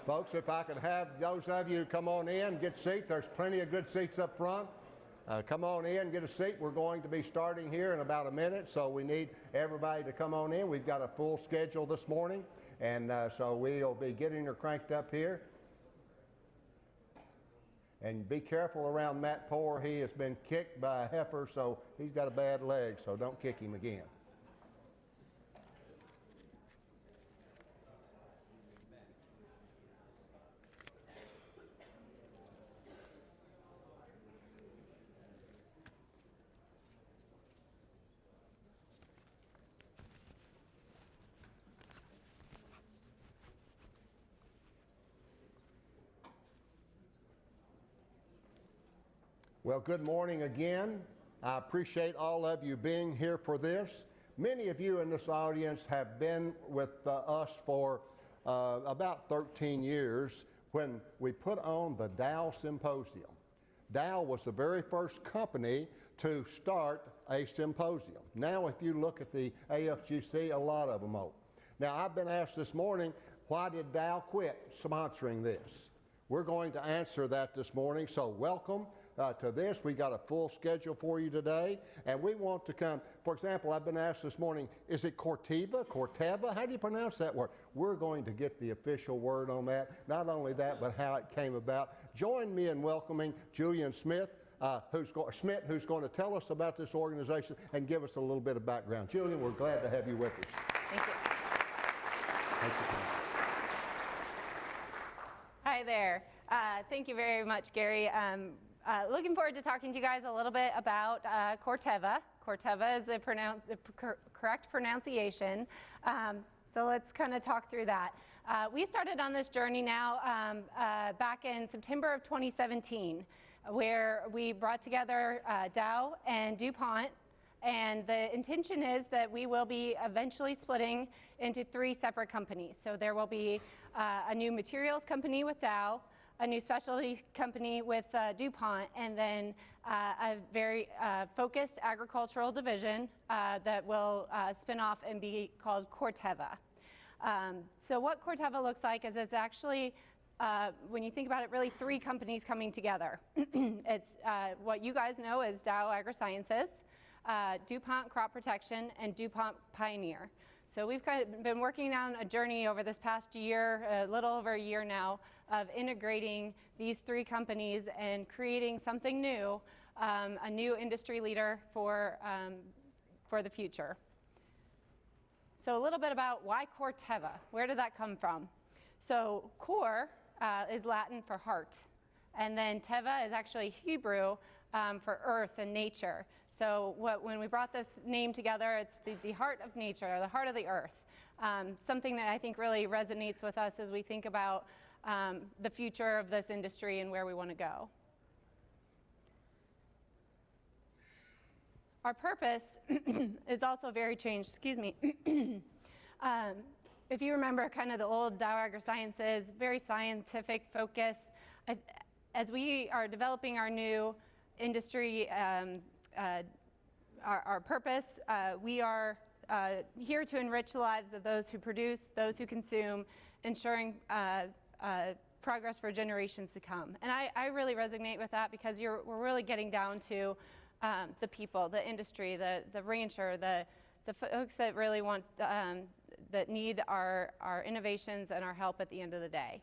Folks, if I could have those of you come on in, get seats. There's plenty of good seats up front. Come on in, get a seat. We're going to be starting here in about a minute, so we need everybody to come on in. We've got a full schedule this morning, and so we'll be getting her cranked up here. And be careful around Matt Poore. He has been kicked by a heifer, so he's got a bad leg, so don't kick him again. Well, good morning again. I appreciate all of you being here for this. Many of you in this audience have been with us for about 13 years when we put on the Dow Symposium. Dow was the very first company to start a symposium. Now, if you look at the AFGC, a lot of them are. Now, I've been asked this morning, why did Dow quit sponsoring this? We're going to answer that this morning, so welcome to this. We got a full schedule for you today, and we want to come. For example, I've been asked this morning, is it Corteva? How do you pronounce that word? We're going to get the official word on that. Not only that, but how it came about. Join me in welcoming Julian Smith, who's going to tell us about this organization and give us a little bit of background. Julian, we're glad to have you with us. Thank you. Thank you. Hi there. Thank you very much, Gary. Looking forward to talking to you guys a little bit about Corteva. Corteva is the correct pronunciation. So let's kind of talk through that. We started on this journey now back in September of 2017, where we brought together Dow and DuPont. And the intention is that we will be eventually splitting into 3 separate companies. So there will be a new materials company with Dow, a new specialty company with DuPont, and then a very focused agricultural division that will spin off and be called Corteva. So what Corteva looks like is it's actually, when you think about it, really 3 companies coming together. It's what you guys know as Dow AgroSciences, DuPont Crop Protection, and DuPont Pioneer. So we've kind of been working on a journey over this past year, a little over a year now, of integrating these 3 companies and creating something new, a new industry leader for the future. So a little bit about why Corteva. Where did that come from? So cor is Latin for heart, and then teva is actually Hebrew for earth and nature. So when we brought this name together, it's the heart of nature, the heart of the earth. Something that I think really resonates with us as we think about the future of this industry and where we want to go. Our purpose is also very changed. Excuse me. If you remember kind of the old Dow AgroSciences, very scientific focus, as we are developing our new industry, our purpose, we are here to enrich the lives of those who produce, those who consume, ensuring progress for generations to come. And I really resonate with that because we're really getting down to the people, the industry, the rancher, the folks that really want, that need our innovations and our help at the end of the day.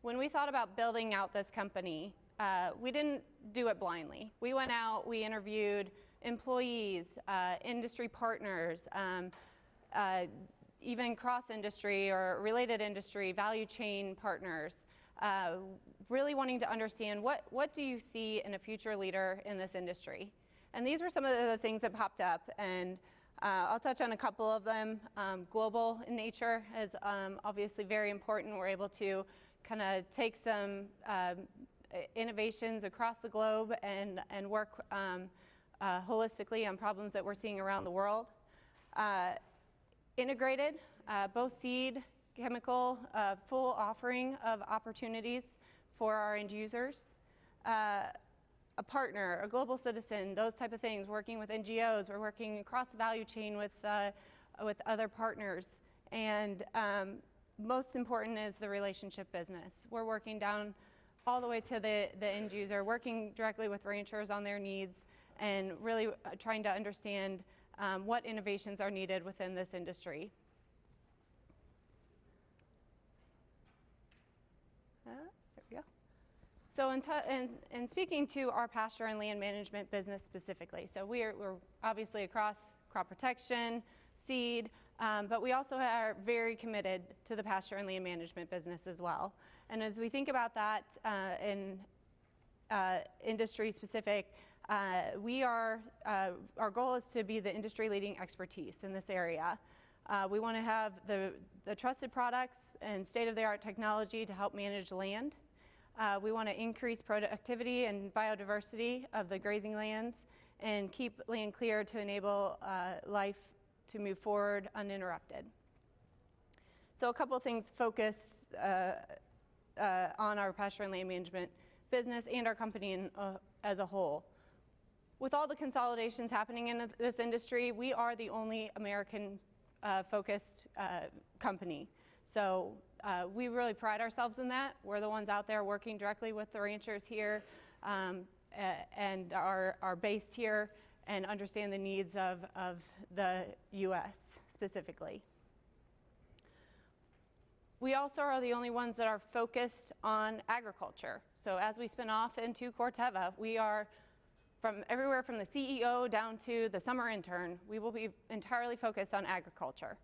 When we thought about building out this company, we didn't do it blindly. We went out, we interviewed employees, industry partners, even cross-industry or related industry, value chain partners, really wanting to understand what do you see in a future leader in this industry? And these were some of the things that popped up, and I'll touch on a couple of them. Global in nature is obviously very important. We're able to kind of take some innovations across the globe and work holistically on problems that we're seeing around the world. Integrated, both seed, chemical, full offering of opportunities for our end users. a partner, a global citizen, those type of things, working with NGOs. We're working across the value chain with other partners. And most important is the relationship business. We're working down all the way to the end user, working directly with ranchers on their needs, and really trying to understand what innovations are needed within this industry. There we go. So in speaking to our pasture and land management business specifically, so we're obviously across crop protection, seed, but we also are very committed to the pasture and land management business as well. And as we think about that in industry specific, our goal is to be the industry leading expertise in this area. We want to have the trusted products and state-of-the-art technology to help manage land. We want to increase productivity and biodiversity of the grazing lands and keep land clear to enable life to move forward uninterrupted. So a couple of things focus on our pasture and land management business and our company as a whole. With all the consolidations happening in this industry, we are the only American focused company. So we really pride ourselves in that. We're the ones out there working directly with the ranchers here and are based here and understand the needs of the U.S. specifically. We also are the only ones that are focused on agriculture. So as we spin off into Corteva, we are from everywhere from the CEO down to the summer intern, we will be entirely focused on agriculture,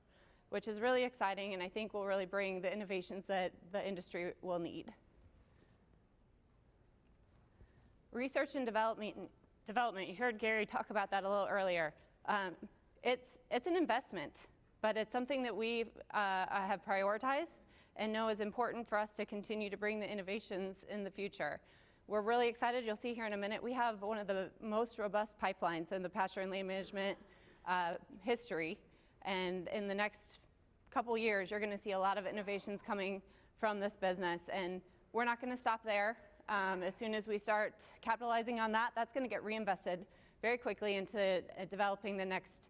which is really exciting and I think will really bring the innovations that the industry will need. Research and development, you heard Gary talk about that a little earlier. It's an investment, but it's something that we have prioritized and know is important for us to continue to bring the innovations in the future. We're really excited. You'll see here in a minute, we have one of the most robust pipelines in the pasture and land management history. And in the next couple years, you're going to see a lot of innovations coming from this business. And we're not going to stop there. As soon as we start capitalizing on that, that's going to get reinvested very quickly into developing the next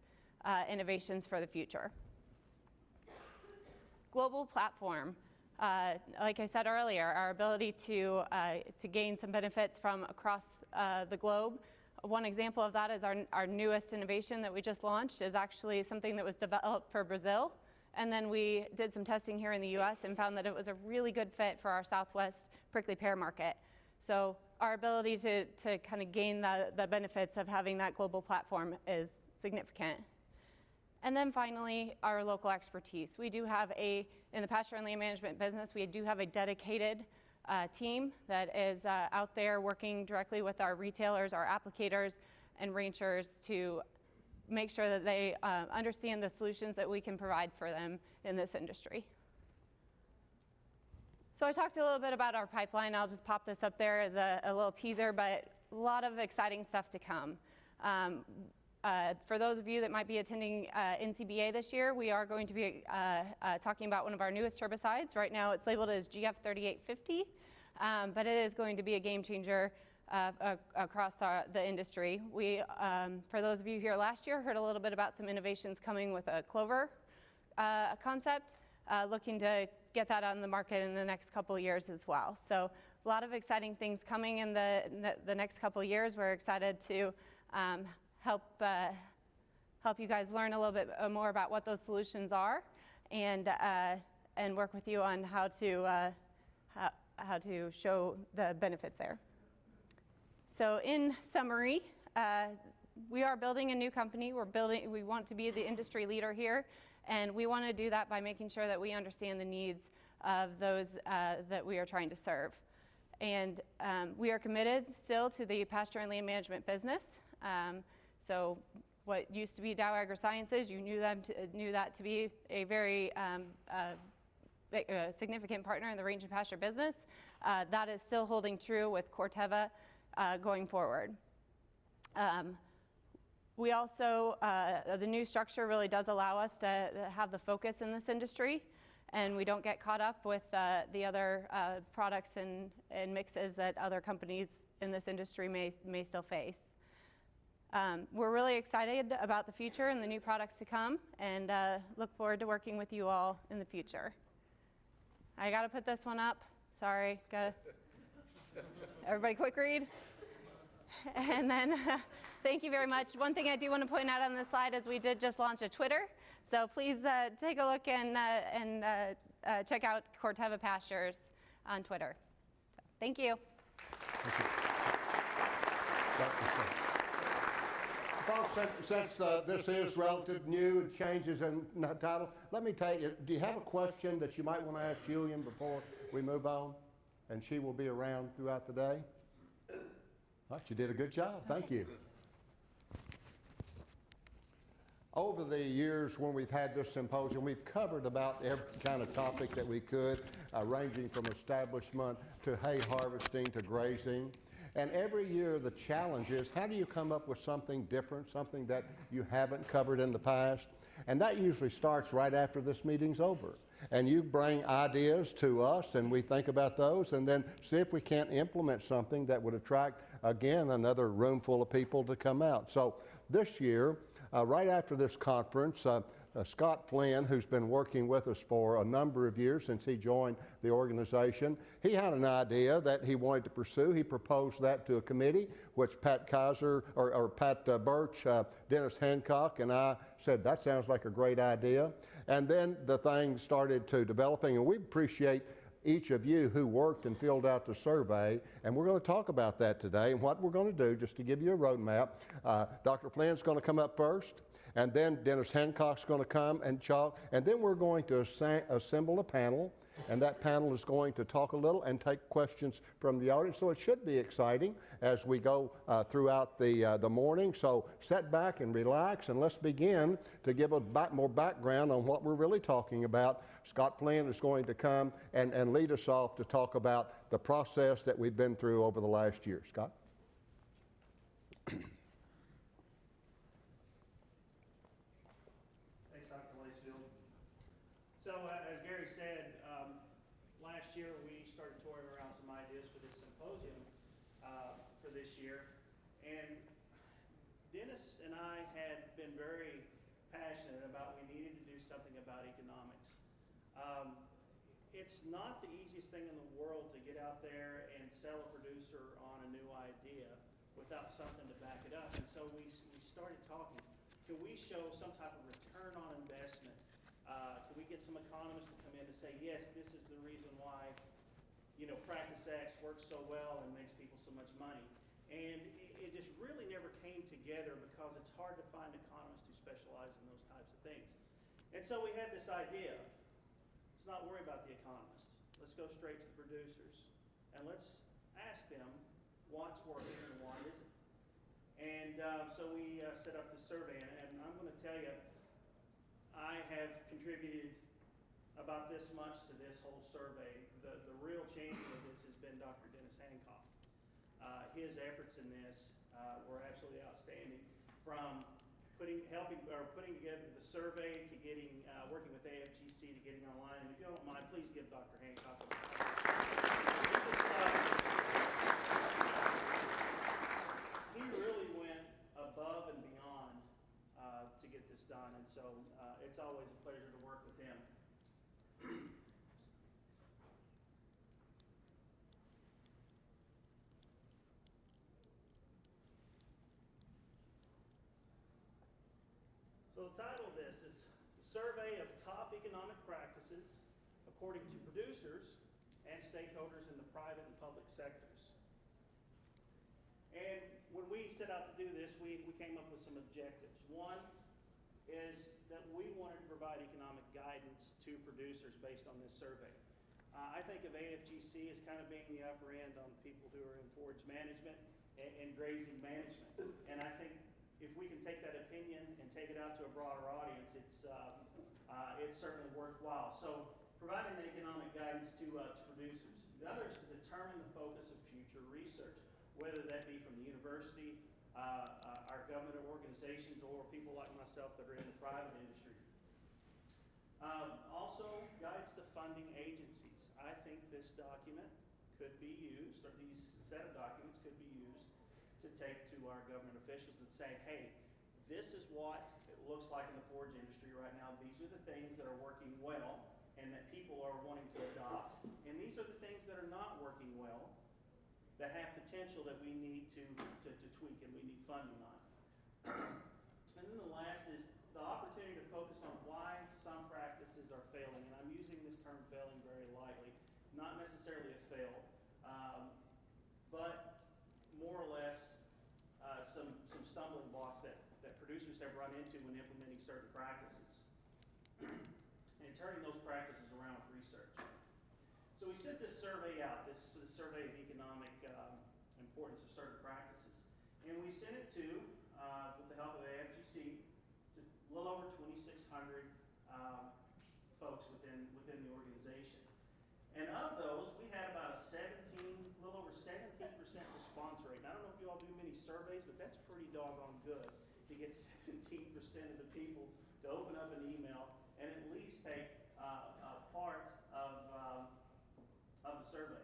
innovations for the future. Global platform. Like I said earlier, our ability to gain some benefits from across the globe. One example of that is our newest innovation that we just launched is actually something that was developed for Brazil. And then we did some testing here in the US and found that it was a really good fit for our Southwest prickly pear market. So our ability to kind of gain the benefits of having that global platform is significant. And then finally, our local expertise. We do have in the pasture and land management business, we do have a dedicated team that is out there working directly with our retailers, our applicators, and ranchers to make sure that they understand the solutions that we can provide for them in this industry. So I talked a little bit about our pipeline. I'll just pop this up there as a little teaser, but a lot of exciting stuff to come. For those of you that might be attending NCBA this year, we are going to be talking about one of our newest herbicides. Right now it's labeled as GF3850, but it is going to be a game changer across the industry. We, for those of you here last year, heard a little bit about some innovations coming with a clover concept, looking to get that on the market in the next couple of years as well. So a lot of exciting things coming in the next couple of years. We're excited to help you guys learn a little bit more about what those solutions are and work with you on how to show the benefits there. So in summary, we are building a new company. We want to be the industry leader here, and we want to do that by making sure that we understand the needs of those that we are trying to serve. And we are committed still to the pasture and land management business. So what used to be Dow AgroSciences, you knew that to be a very significant partner in the range and pasture business. That is still holding true with Corteva going forward. We also, the new structure really does allow us to have the focus in this industry, and we don't get caught up with the other products and mixes that other companies in this industry may still face. We're really excited about the future and the new products to come, and look forward to working with you all in the future. I got to put this one up. Sorry. Everybody quick read. And then thank you very much. One thing I do want to point out on this slide is we did just launch a Twitter. So please take a look and check out Corteva Pastures on Twitter. So, thank you. Folks, since this is relative new and changes in the title, let me tell you, do you have a question that you might want to ask Julian before we move on? And she will be around throughout the day. Oh, she did a good job. Thank you. Over the years when we've had this symposium, we've covered about every kind of topic that we could, ranging from establishment to hay harvesting to grazing. And every year the challenge is, how do you come up with something different, something that you haven't covered in the past? And that usually starts right after this meeting's over. And you bring ideas to us, and we think about those, and then see if we can't implement something that would attract, again, another room full of people to come out. So this year, right after this conference, Scott Flynn, who's been working with us for a number of years since he joined the organization, he had an idea that he wanted to pursue. He proposed that to a committee, which Pat Kaiser, or Pat Birch, Dennis Hancock, and I said, that sounds like a great idea. And then the thing started to developing, and we appreciate each of you who worked and filled out the survey, and we're going to talk about that today. And what we're going to do, just to give you a roadmap, Dr. Flynn's going to come up first, and then Dennis Hancock's going to come and talk, and then we're going to assemble a panel, and that panel is going to talk a little and take questions from the audience. So it should be exciting as we go throughout the morning. So sit back and relax, and let's begin to give more background on what we're really talking about. Scott Flynn is going to come and lead us off to talk about the process that we've been through over the last year. Scott? Thanks, Dr. Lacefield. So as Gary said, last year we started toying around some ideas for this symposium for this year. And Dennis and I had been very passionate about we needed to do something about economics. It's not the easiest thing in the world to get out there and sell a producer on a new idea without something to back it up. And so we started talking. Can we show some type of return on investment? Can we get some economists to come in and say, yes, this is the reason why, Practice X works so well and makes people so much money? And it just really never came together because it's hard to find economists who specialize in those types of things. And so we had this idea. Let's not worry about the economists. Let's go straight to the producers. And let's ask them what's working and what isn't. And so we set up this survey. And I'm going to tell you, I have contributed about this much to this whole survey. The real champion of this has been Dr. Dennis Hancock. His efforts in this were absolutely outstanding, from putting together the survey to getting working with AFGC to getting online. And if you don't mind, please give Dr. Hancock a he really went above and beyond to get this done, and so it's always a pleasure to work with him. So the title of this is Survey of Top Economic Practices According to Producers and Stakeholders in the Private and Public Sectors. And when we set out to do this, we came up with some objectives. One is that we wanted to provide economic guidance to producers based on this survey. I think of AFGC as kind of being the upper end on people who are in forage management and grazing management. And I think if we can take that opinion and take it out to a broader audience, it's certainly worthwhile. So providing the economic guidance to producers. The other is to determine the focus of future research, whether that be from the university, our government organizations, or people like myself that are in the private industry. Also, guides to funding agencies. I think this document could be used, or these set of documents could be to take to our government officials and say, hey, this is what it looks like in the forage industry right now. These are the things that are working well and that people are wanting to adopt. And these are the things that are not working well that have potential that we need to tweak and we need funding on. And then the last is the opportunity to focus on why some practices are failing. And I'm using this term failing very lightly, not necessarily a fail, but more or less some stumbling blocks that producers have run into when implementing certain practices and turning those practices around with research. So we sent this survey out, this survey of economic importance of certain practices. And we sent it to, with the help of AFGC, to a little over 2,600 folks within the organization. And of those, we had about a little over 17% response rate. And I don't know if you all do many surveys, but that's pretty doggone good to get 17% of the people to open up an email and at least take a part of the survey.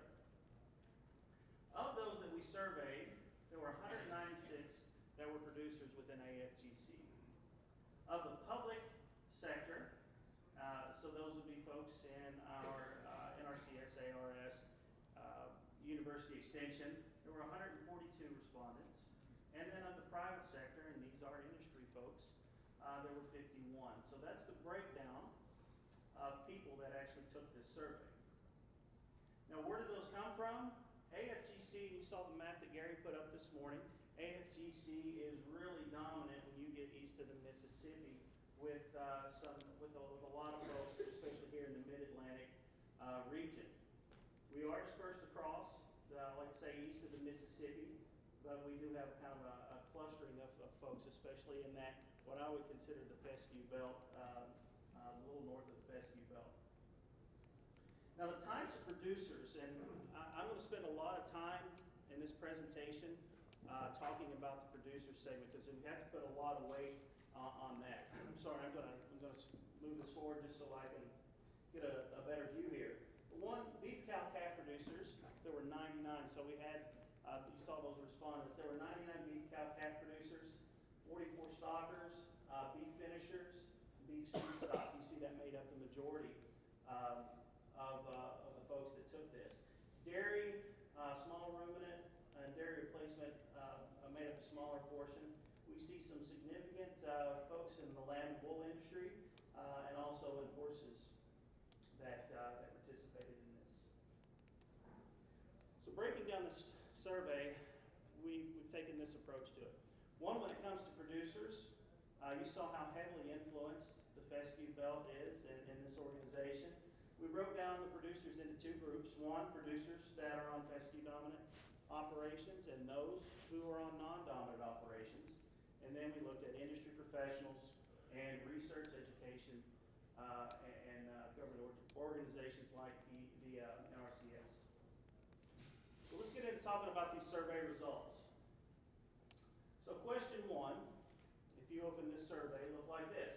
Of those that we surveyed, there were 196 that were producers within AFGC. Of the public sector, so those would be folks in our NRCS, ARS, University Extension, there were 142 respondents. And then of the private sector, and these are industry folks, there were 51. So that's the breakdown of people that actually took this survey. Now, where did those come from? AFGC, you saw the map that Gary put up this morning. AFGC is really dominant when you get east of the Mississippi with a lot of folks, especially here in the Mid-Atlantic region. We are dispersed across, like I say, east of the Mississippi, but we do have kind of a clustering of folks, especially in that, what I would consider the fescue belt, a little north of the fescue belt. Now the types of producers, and I'm going to spend a lot of time in this presentation talking about the producer segment because we have to put a lot of weight on that. I'm sorry, I'm going to move this forward just so I can get a better view here. One, beef cow calf producers, there were 99. So we had, you saw those respondents. There were 99 beef cow calf producers, 44 stockers, beef finishers, beef seed stock. You see that made up the majority of the folks that took this. Dairy, small ruminant, and dairy replacement made up a smaller portion. We see some significant folks in the lamb and wool industry and also in horses that participated in this. So breaking down this survey, we've taken this approach to it. One, when it comes to producers, you saw how heavily influenced the fescue belt is in this organization. We broke down the producers into two groups. One, producers that are on fescue dominant operations and those who are on non-dominant operations. And then we looked at industry professionals and research education and government organizations like the NRCS. So let's get into talking about these survey results. So question one, if you open this survey, look like this.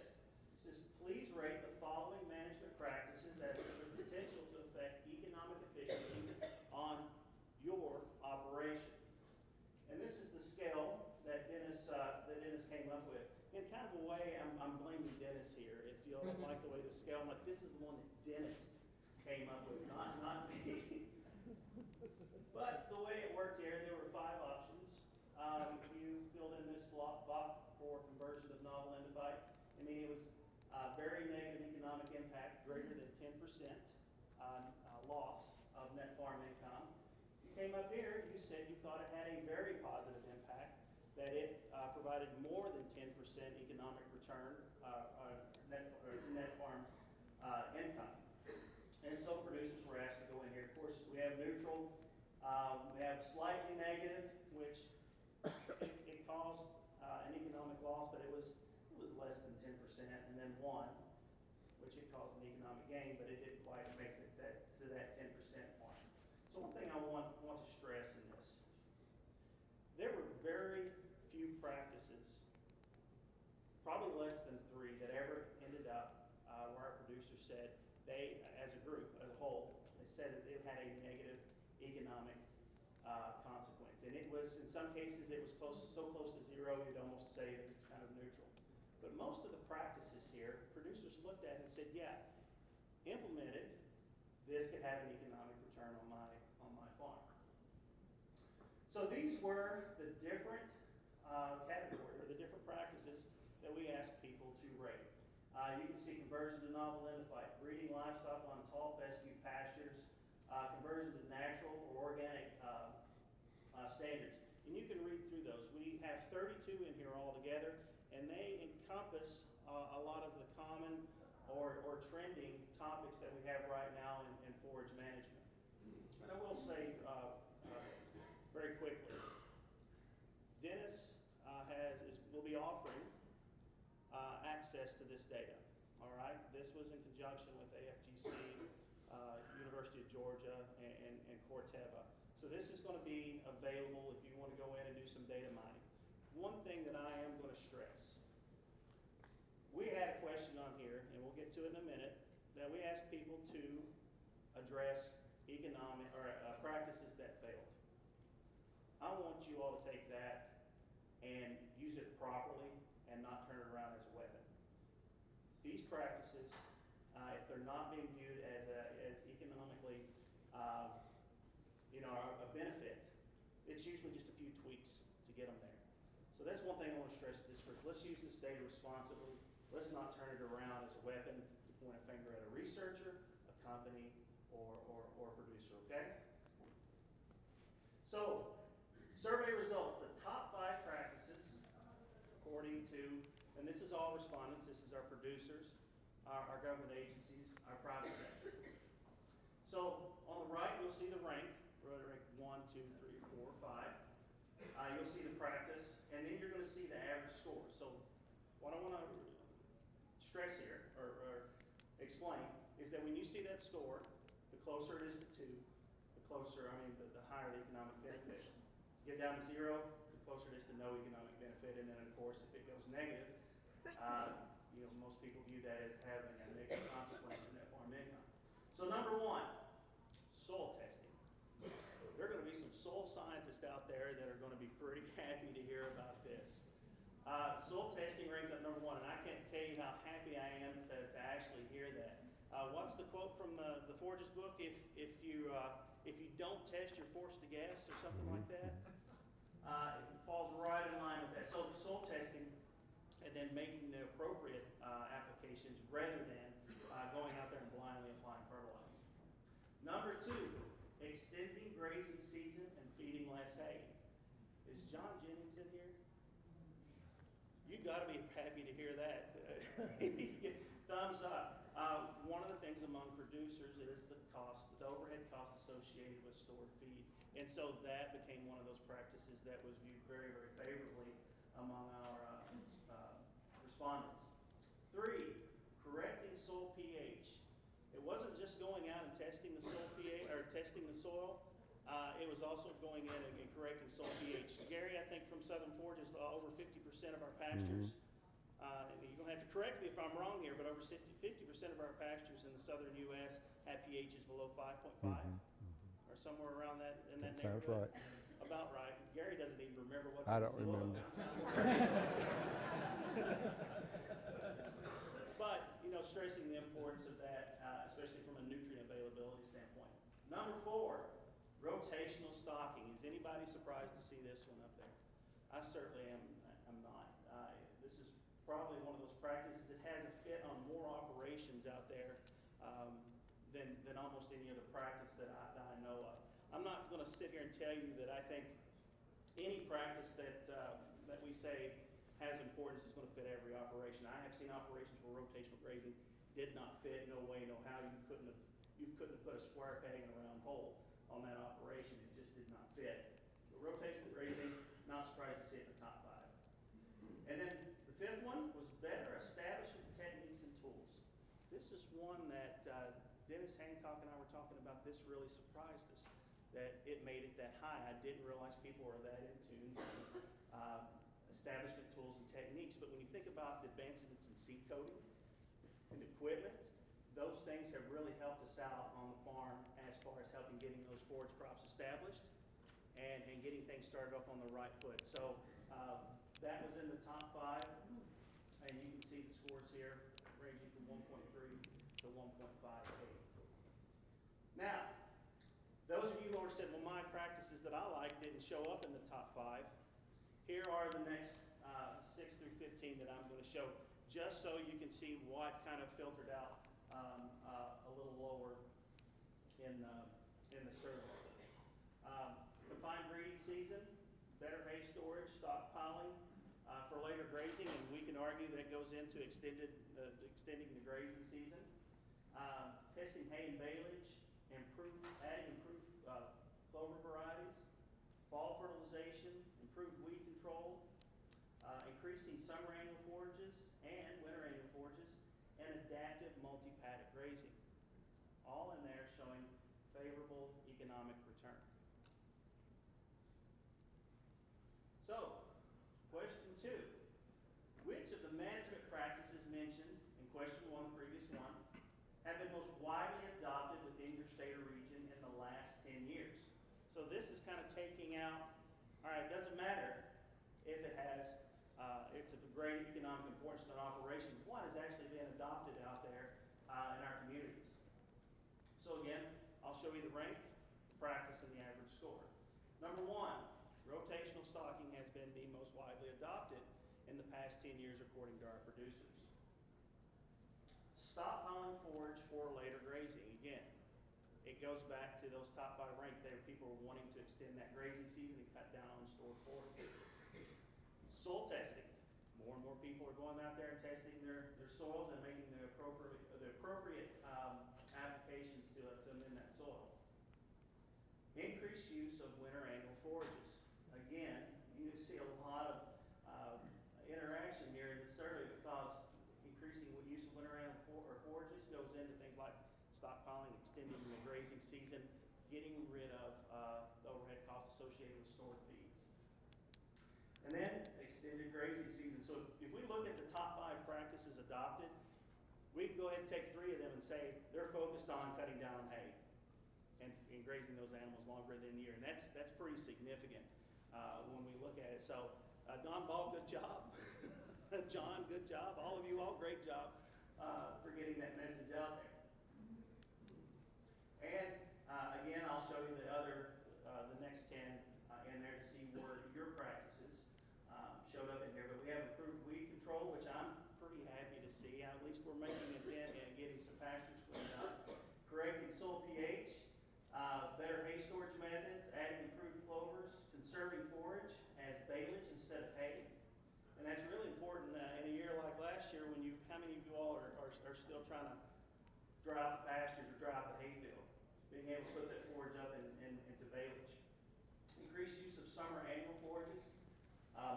It says, please rate the following management practices as the potential to affect economic efficiency on your operation. And this is the scale that Dennis came up with. In kind of a way, I'm blaming Dennis here. If you don't like the way the scale, I'm like, this is the one that Dennis came up with, not me. But the way it worked here, there were 5 options. You filled in this box for conversion of novel endovite. I mean, it was very negative economic impact, greater than 10% loss of net farm income. You came up here, you said you thought it had a very positive impact, that it provided more than 10% economic return, net farm income. And so producers were asked to go in here. Of course, we have neutral, we have slightly negative, which it caused an economic loss, but it was less than 10%, and then 1, which it caused an economic gain, but it didn't quite make it to that 10% mark. So one thing I want to stress in this, there were very few practices, probably less than 3, that ever ended up where our producers said they, as a group, as a whole, they said that it had a negative economic consequence. And it was, in some cases, it was so close to zero, you'd almost say that it's kind of neutral. But most of the practices here, producers looked at and said, yeah, implemented, this could have an economic return on my farm. So these were the different categories, or the different practices that we asked people to rate. You can see conversion to novel endophyte, breeding livestock on tall fescue pastures, conversion to natural or organic standards. And you can read through those. We have 32 in here altogether, and they encompass a lot of the common or trending topics that we have right now in forage management. And I will say very quickly, Dennis will be offering access to this data. All right, this was in conjunction with AFGC, University of Georgia, and Corteva. So this is going to be available if you want to go in and do some data mining. One thing that I am going to stress, we had a question on here, and we'll get to it in a minute, that we asked people to address economic or practices that failed. I want you all to take that and use it properly and not turn it around as a weapon. These practices, if they're not being viewed as economically, a benefit, it's usually just a few tweaks to get them there. So that's one thing I want to stress to this group. Let's use this data responsibly. Let's not turn it around as a weapon to point a finger at a researcher, a company, or producer, okay? So, survey results, the top 5 practices, according to, and this is all respondents, this is our producers, our government agencies, our private sector. So, on the right, you'll see the rank, rank 1, 2, 3, 4, 5. You'll see the practice, and then you're going to see the average score. So, what I want to stress here, or explain, is that when you see that score, the closer it is to 2, the higher the economic benefit. You get down to 0, the closer it is to no economic benefit, and then of course if it goes negative, most people view that as having a negative consequence in net farm income. So number 1, soil testing. There are going to be some soil scientists out there that are going to be pretty happy to hear about this. Soil testing ranked up number 1, and I can't tell you how happy I am to actually hear that. What's the quote from the Forage's book? If you don't test, you're forced to guess, or something like that. It falls right in line with that. So soil testing, and then making the appropriate applications rather than going out there and blindly applying fertilizer. Number 2, extending grazing season and feeding less hay. Is John Jennings in here? You've got to be happy to hear that. Thumbs up. One of the things among producers is the overhead cost associated with stored feed. And so that became one of those practices that was viewed very, very favorably among our respondents. 3, correcting soil pH. It wasn't just going out and testing the soil pH, or testing the soil. It was also going in and correcting soil pH. Gary, I think from Southern Forage is over 50% of our pastures. You're going to have to correct me if I'm wrong here, but over 50% of our pastures in the southern U.S. have pHs below 5.5, or somewhere around that in that Sounds neighborhood. right. About right. Gary doesn't even remember what's I don't below. remember. But stressing the importance of that, especially from a nutrient availability standpoint. Number 4, rotational stocking. Is anybody surprised to see this one up there? I certainly am not. This is probably one of those practices that has a fit on more operations out there than almost any other practice that I know of. I'm not going to sit here and tell you that I think any practice that we say has importance is going to fit every operation. I have seen operations where rotational grazing did not fit, no way, no how. You couldn't have put a square peg in a round hole on that operation. It just did not fit. But rotational grazing, not surprised to see it in the top 5. And then the 5th one was better establishment techniques and tools. This is one that Dennis Hancock and I were talking about. This really surprised us, that it made it that high. I didn't realize people were that in tune to establishment tools and techniques. But when you think about the advancements in seed coding and equipment, those things have really helped us out on the farm as far as helping getting those forage crops established. and getting things started off on the right foot. So that was in the top 5, and you can see the scores here ranging from 1.3 to 1.58. Now, those of you who said, well, my practices that I like didn't show up in the top 5, here are the next 6 through 15 that I'm going to show, just so you can see what kind of filtered out a little lower in the survey. Confined breeding season, better hay storage, stockpiling for later grazing, and we can argue that goes into extending the grazing season. Testing hay and baleage, adding improved clover varieties, fall fertilization, improved weed control, increasing summer annual forages and winter annual forages, and adaptive multi-paddock grazing. All in there showing favorable economic return. So, question 2. Which of the management practices mentioned in question 1, the previous one, have been most widely adopted within your state or region in the last 10 years? So this is kind of taking out, all right, it doesn't matter if it has, it's of great economic importance to an operation. What has actually been adopted out there in our communities? So again, I'll show you the rank, practice, and the average score. Number 1, rotational stocking has been the most widely adopted in the past 10 years according to our producers. Stockpiling forage for later grazing. Again, it goes back to those top 5 rank there. People were wanting to extend that grazing season and cut down on stored forage. Soil testing. More and more people are going out there and testing their soils and making the appropriate applications to amend that soil. Increased use of winter annual forages. Again, you see a lot of interaction here in the survey because increasing use of winter annual forages goes into things like stockpiling, extending the grazing season, getting rid of the overhead costs associated with stored feeds. And then extended grazing season. So if we look at the top 5 practices adopted, we can go ahead and take 3 of them and say they're focused on cutting down on hay and grazing those animals longer than a year. And that's pretty significant when we look at it. So Don Ball, good job. John, good job. All of you, all great job for getting that message out there. And again, I'll show you the next 10 in there to see where your practices showed up in here. But we have improved weed control, which I'm pretty happy to see. At least we're making a dent in getting some pastures cleaned up. Correcting soil pH, better hay storage methods, adding improved clovers, conserving forage as baleage instead of hay. And that's really important in a year like last year when how many of you all are still trying to dry out the pastures or dry out the hayfield? Being able to put that forage up into baleage. Increased use of summer annual forages,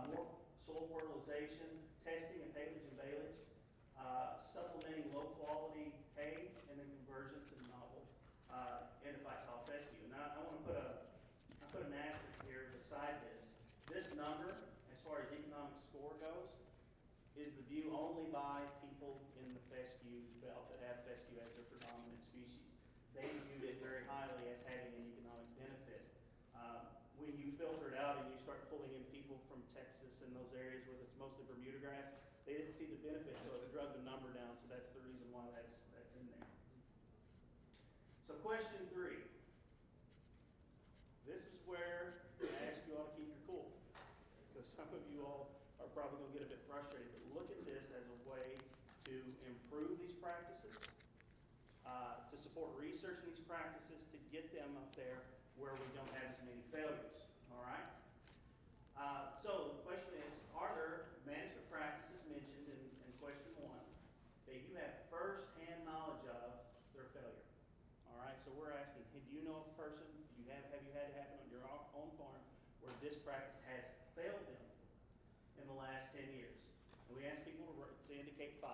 more soil fertilization, testing of haylage and baleage, supplementing low quality hay, and then conversion to novel endophyte fescue. Now I want to put an asterisk here beside this. This number, as far as economic score goes, is the view only by people in the fescue belt that have fescue as their predominant species. They viewed it very highly as having an economic benefit. When you filter it out and you start pulling in people from Texas and those areas where it's mostly Bermuda grass, they didn't see the benefit, so it drug the number down. So that's the reason why that's in there. So question 3. This is where I ask you all to keep your cool, because some of you all are probably going to get a bit frustrated. But look at this as a way to improve these practices, to support research in these practices, to get them up there where we don't have as many failures. All right? So the question is, are there management practices mentioned in question 1 that you have first-hand knowledge of their failure? All right, so we're asking, do you know a person, have you had it happen on your own farm where this practice has failed them in the last 10 years? And we ask people to indicate 5.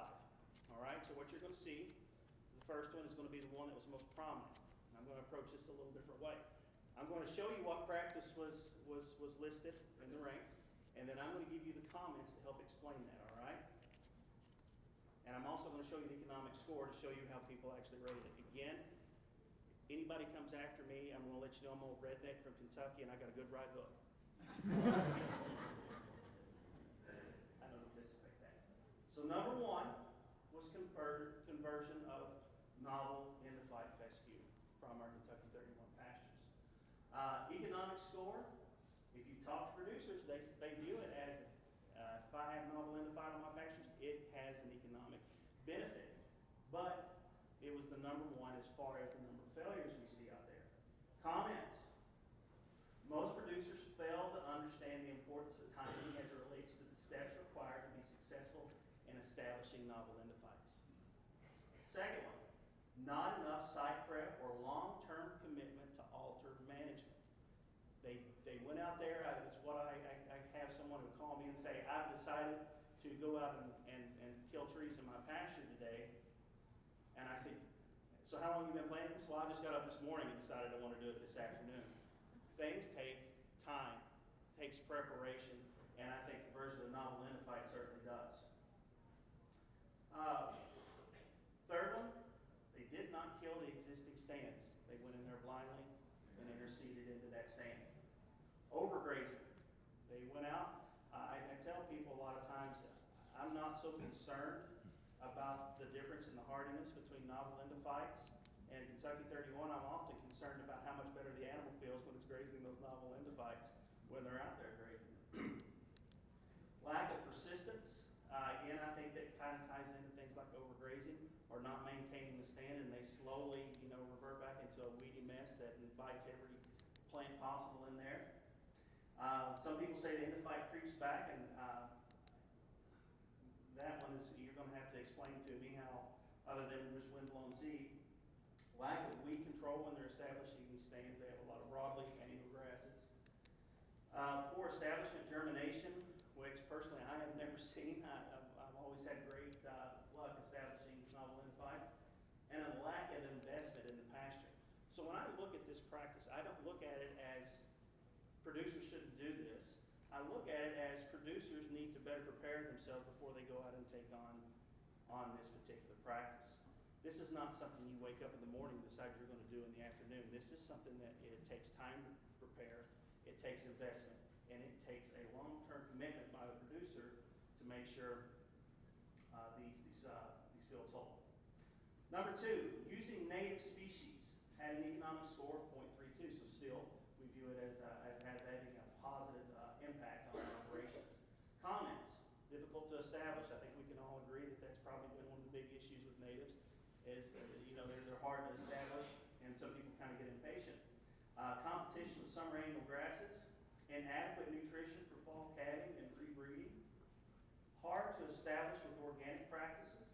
All right, so what you're going to see is the first one is going to be the one that was most prominent. And I'm going to approach this a little different way. I'm going to show you what practice was listed in the rank, and then I'm going to give you the comments to help explain that, all right? And I'm also going to show you the economic score to show you how people actually rated it. Again, Anybody comes after me, I'm gonna let you know I'm an old redneck from Kentucky and I got a good right hook. I don't anticipate that. So number one was conversion of novel endophyte fescue from our Kentucky 31 pastures. Economic score, if you talk to producers, they view it as, if I have novel endophyte on my pastures, it has an economic benefit. But it was the number one as far as the number of failures we see out there. Comments. Most producers fail to understand the importance of timing as it relates to the steps required to be successful in establishing novel endophytes. Second one, not enough site prep or long-term commitment to alter management. They went out there, it's what I have someone who call me and say, I've decided to go out and kill trees in my pasture today. And I say, so how long have you been planning this? Well, I just got up this morning and decided I want to do it this afternoon. Things take time, takes preparation, and I think conversion of novel endophyte certainly does. Third one, they did not kill the existing stands. They went in there blindly and interceded into that stand. Overgrazing. They went out. I tell people a lot of times, I'm not so concerned about the difference in the hardiness between novel endophytes and Kentucky 31. I'm often concerned about how much better the animal feels when it's grazing those novel endophytes when they're out there grazing. Lack of persistence. Again, I think that kind of ties into things like overgrazing or not maintaining the stand, and they slowly, revert back into a weedy mess that invites every plant possible in there. Some people say the endophyte creeps back, and that one is, you're going to have to explain to me how, other than just windblown seed. Lack of weed control when they're establishing these stands. They have a lot of broadleaf annual grasses. Poor establishment germination, which personally I have never seen. I've always had great luck establishing novel endophytes. And a lack of investment in the pasture. So when I look at this practice, I don't look at it as producers shouldn't do this. I look at it as producers need to better prepare themselves before they go out and take on this particular practice. This is not something you wake up in the morning and decide you're going to do in the afternoon. This is something that it takes time to prepare, it takes investment, and it takes a long-term commitment by the producer to make sure these fields hold. Number two, using native species had an economic score of 0.32, so still we view it as having a positive impact on our operations. Comments, difficult to establish. I think we can all agree that that's probably been one of the big issues with natives is, they're hard to establish, and some people kind of get impatient. Competition with summer annual grasses, inadequate nutrition for fall calving and rebreeding, hard to establish with organic practices,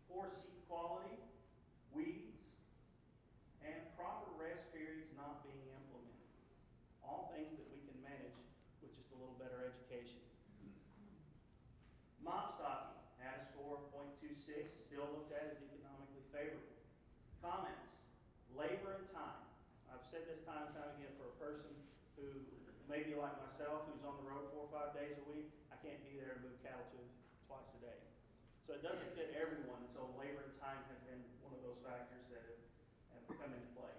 poor seed quality, weeds, and proper rest periods not being implemented. All things that we can manage with just a little better education. Mob stocking had a score of 0.26, still looked at as economically favorable. Comments, labor and time. I've said this time and time again, for a person who may be like myself, who's on the road 4 or 5 days a week, I can't be there to move cattle twice a day. So it doesn't fit everyone, so labor and time have been one of those factors that have come into play.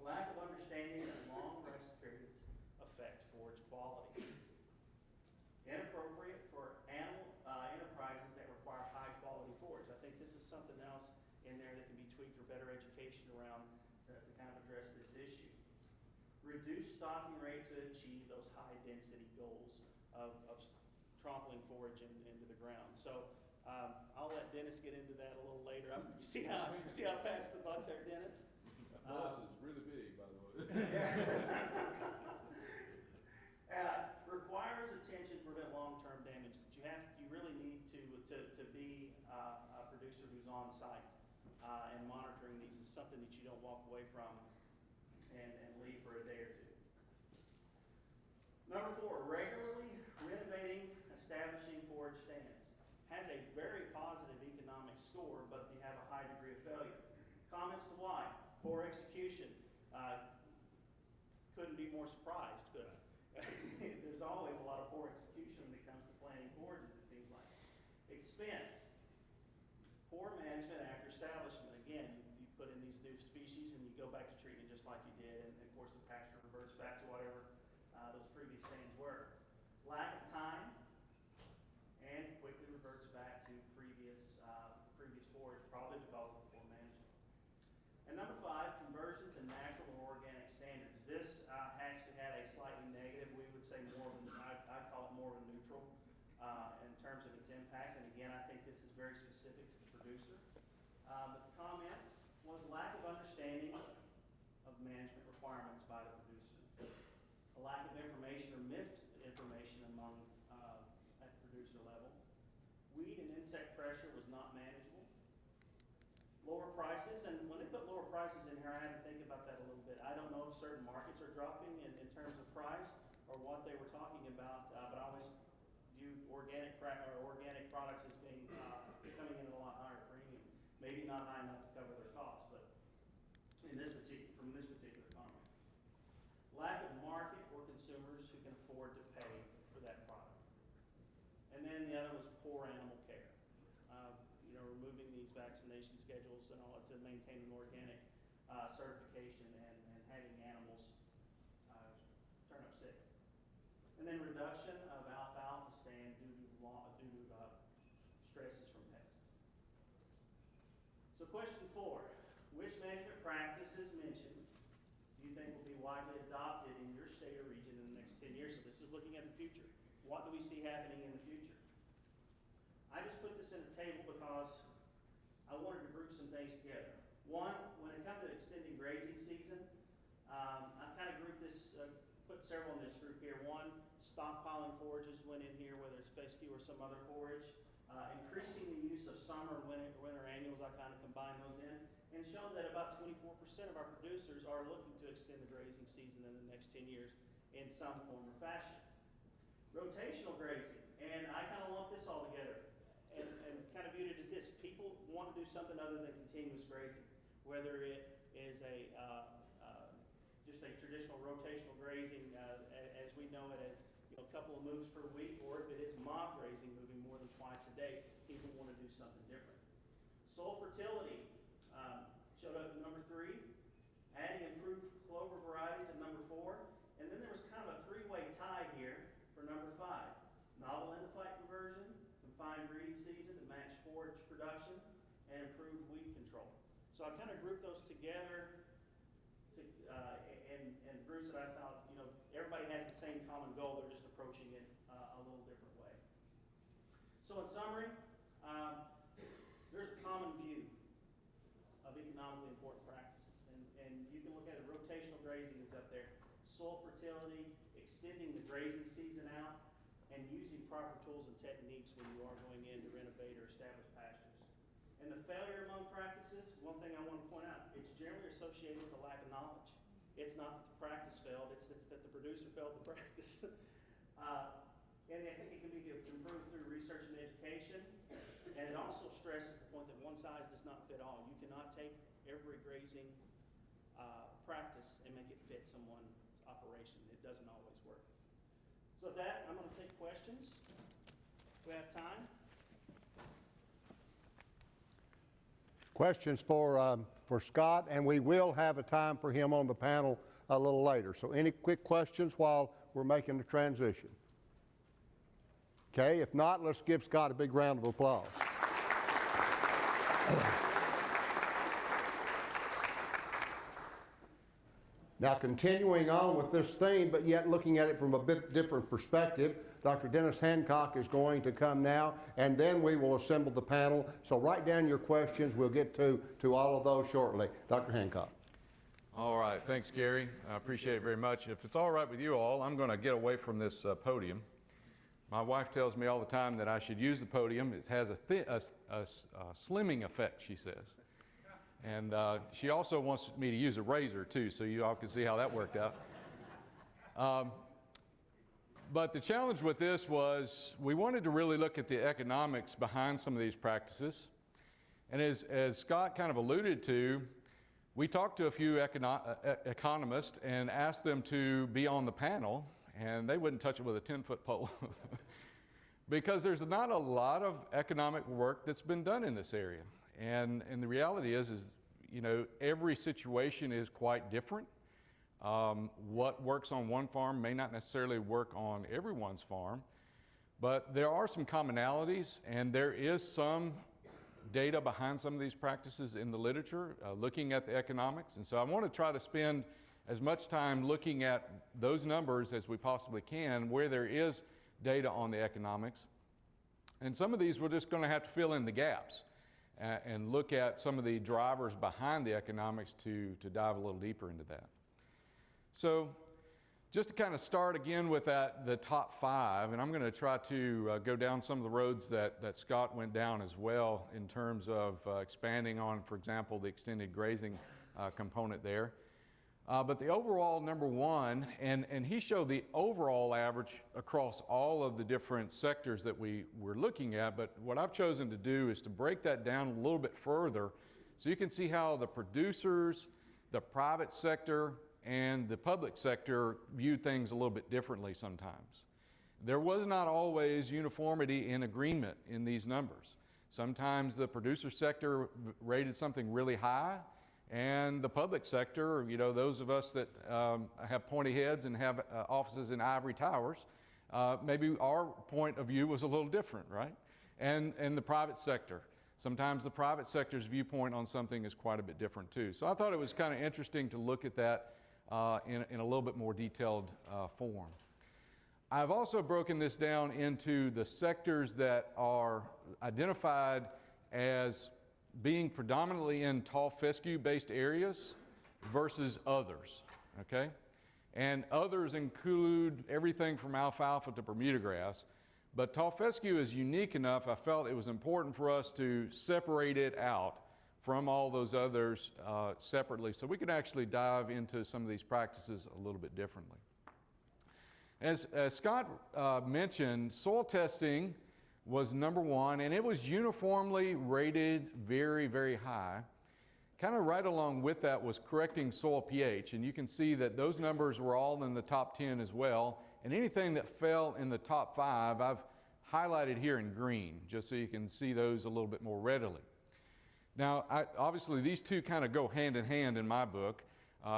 Lack of understanding that long rest periods affect forage quality. Inappropriate for animal enterprises that require high quality forage. I think this is something else in there that can be tweaked for better education around to kind of address this issue. Reduce stocking rate to achieve those high density goals of trampling forage into the ground. So I'll let Dennis get into that a little later. You see how I passed the buck there, Dennis? Bus is really big, by the way. Requires attention to prevent long-term damage. That you really need to be a producer who's on site and monitoring these is something that you don't walk away from and leave for a day or two. Number 4, regularly renovating, establishing forage stands. Has a very positive economic score, but you have a high degree of failure. Comments to why? Poor execution. Couldn't be more surprised, could I? There's always a lot of poor execution when it comes to planting forages, it seems like. Expense. Poor management after establishment. Again, you put in these new species and you just like you did, and of course the pasture reverts back to whatever those previous stands were. Lack of time, and quickly reverts back to previous forage, probably because of poor management. And number 5, conversion to natural or organic standards. This actually had a slightly negative, we would say more of a, I'd call it more of a neutral in terms of its impact. And again, I think this is very specific to the producer. But the comments was lack of understanding of management requirements by the producer, a lack of information or misinformation among at the producer level. Weed and insect pressure was not manageable. Lower prices, and when they put lower prices in here, I had to think about that a little bit. I don't know if certain markets are dropping in terms of price or what they were talking about, but I always view organic products as being coming in at a lot higher premium. Maybe not high enough to cover their costs, but from this particular comment. Lack of market or consumers who can afford to pay for that product. And then the other was poor animal care. Removing these vaccination schedules and all to maintain an organic certification and having animals turn up sick. And then reduction of alfalfa stand due to stresses from pests. So question 4, which management practices mentioned do you think will be widely adopted in your state or region in the next 10 years? So this is looking at the future. What do we see happening in the future? I just put this in a table because I wanted to group some things together. One, when it comes to extending grazing season, I kind of grouped this, put several in this group here. One, stockpiling forages went in here, whether it's fescue or some other forage. Increasing the use of summer and winter annuals, I kind of combined those in, and shown that about 24% of our producers are looking to extend the grazing season in the next 10 years in some form or fashion. Rotational grazing, and I kind of lumped this all together. And kind of viewed it as this: people want to do something other than continuous grazing, whether it is just a traditional rotational grazing as we know it, as a couple of moves per week, or if it is mob grazing, moving more than twice a day. People want to do something different. Soil fertility showed up at number 3, adding improved clover varieties at number 4, and then there was kind of a 3-way tie here for number 5: novel endophyte conversion, confined breeding season to match forage production, and improved weed control. So I kind of grouped those together and groups that I thought, everybody has the same common goal, they're just approaching it a little different way. So in summary, there's a common view of economically important practices. And you can look at it, rotational grazing is up there, soil fertility, extending the grazing season out, and using proper tools and techniques when you are going in to renovate or establish pastures. And the failure among practices, one thing I want to point out, it's generally associated with a lack of knowledge. It's not that the practice failed, it's that the producer failed the practice. And I think it can be improved through research and education. And it also stresses the point that one size does not fit all. You cannot take every grazing practice and make it fit someone's operation. It doesn't always work. So with that, I'm going to take questions. We have time. Questions for Scott, and we will have a time for him on the panel a little later. So any quick questions while we're making the transition? Okay, if not, let's give Scott a big round of applause. Now, continuing on with this theme, but yet looking at it from a bit different perspective, Dr. Dennis Hancock is going to come now, and then we will assemble the panel. So write down your questions. We'll get to all of those shortly. Dr. Hancock. All right, thanks, Gary. I appreciate it very much. If it's all right with you all, I'm going to get away from this podium. My wife tells me all the time that I should use the podium. It has a slimming effect, she says. And she also wants me to use a razor, too, so you all can see how that worked out. But the challenge with this was we wanted to really look at the economics behind some of these practices. And as Scott kind of alluded to, we talked to a few economists and asked them to be on the panel, and they wouldn't touch it with a 10-foot pole. Because there's not a lot of economic work that's been done in this area. And the reality is every situation is quite different. What works on one farm may not necessarily work on everyone's farm, but there are some commonalities, and there is some data behind some of these practices in the literature, looking at the economics. And so I want to try to spend as much time looking at those numbers as we possibly can where there is data on the economics. And some of these we're just going to have to fill in the gaps and look at some of the drivers behind the economics to dive a little deeper into that. So just to kind of start again with the top 5, and I'm going to try to go down some of the roads that Scott went down as well in terms of expanding on, for example, the extended grazing component there. But the overall number 1, and he showed the overall average across all of the different sectors that we were looking at, but what I've chosen to do is to break that down a little bit further so you can see how the producers, the private sector, and the public sector viewed things a little bit differently sometimes. There was not always uniformity in agreement in these numbers. Sometimes the producer sector rated something really high, and the public sector, those of us that have pointy heads and have offices in ivory towers, maybe our point of view was a little different, right? And the private sector. Sometimes the private sector's viewpoint on something is quite a bit different too. So I thought it was kind of interesting to look at that in a little bit more detailed form. I've also broken this down into the sectors that are identified as being predominantly in tall fescue-based areas versus others, okay? And others include everything from alfalfa to Bermuda grass, but tall fescue is unique enough, I felt it was important for us to separate it out from all those others separately so we could actually dive into some of these practices a little bit differently. As Scott mentioned, soil testing was number 1, and it was uniformly rated very, very high. Kind of right along with that was correcting soil pH, and you can see that those numbers were all in the top 10 as well, and anything that fell in the top 5 I've highlighted here in green just so you can see those a little bit more readily. Now, obviously these two kind of go hand in hand in my book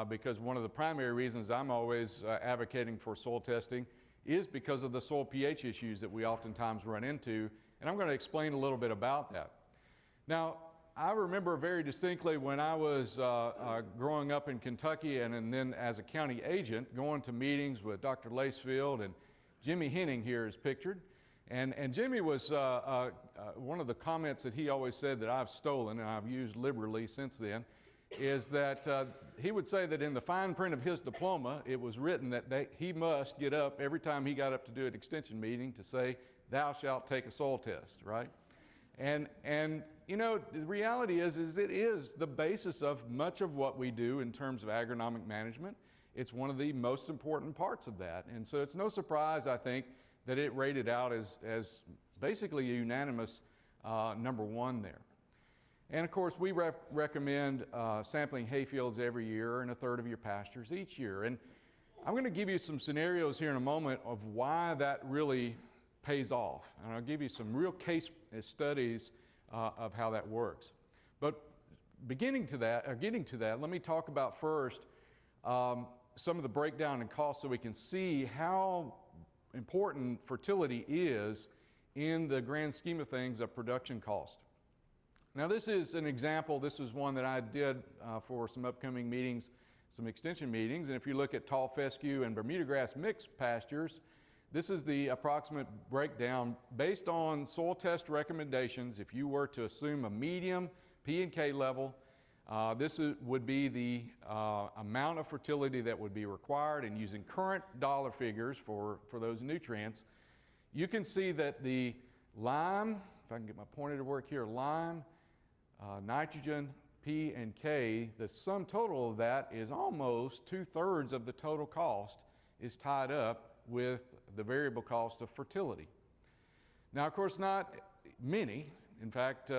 because one of the primary reasons I'm always advocating for soil testing is because of the soil pH issues that we oftentimes run into, and I'm going to explain a little bit about that. Now, I remember very distinctly when I was growing up in Kentucky and then as a county agent going to meetings with Dr. Lacefield, and Jimmy Henning here is pictured. And Jimmy was, one of the comments that he always said that I've stolen and I've used liberally since then, is that he would say that in the fine print of his diploma, it was written that he must get up every time he got up to do an extension meeting to say, "Thou shalt take a soil test," right? And the reality is it is the basis of much of what we do in terms of agronomic management. It's one of the most important parts of that. And so it's no surprise, I think, that it rated out as basically a unanimous number 1 there. And of course, we recommend sampling hayfields every year and a third of your pastures each year. And I'm going to give you some scenarios here in a moment of why that really pays off. And I'll give you some real case studies of how that works. But getting to that, let me talk about first some of the breakdown in costs so we can see how important fertility is in the grand scheme of things of production cost. Now this is an example. This was one that I did for some upcoming meetings, some extension meetings, and if you look at tall fescue and Bermuda grass mixed pastures, this is the approximate breakdown based on soil test recommendations. If you were to assume a medium P and K level, this would be the amount of fertility that would be required, and using current dollar figures for those nutrients, you can see that the lime, if I can get my pointer to work here, lime, nitrogen, P and K, the sum total of that is almost 2/3 of the total cost is tied up with the variable cost of fertility. Now, of course, not many, in fact,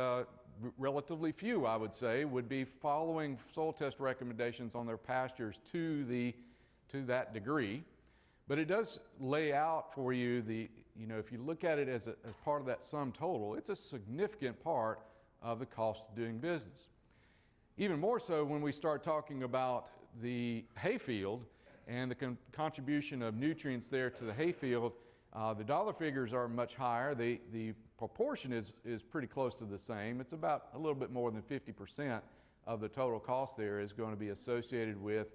relatively few, I would say, would be following soil test recommendations on their pastures to that degree. But it does lay out for you if you look at it as part of that sum total, it's a significant part of the cost of doing business. Even more so when we start talking about the hayfield and the contribution of nutrients there to the hayfield. The dollar figures are much higher. The proportion is pretty close to the same. It's about a little bit more than 50% of the total cost there is going to be associated with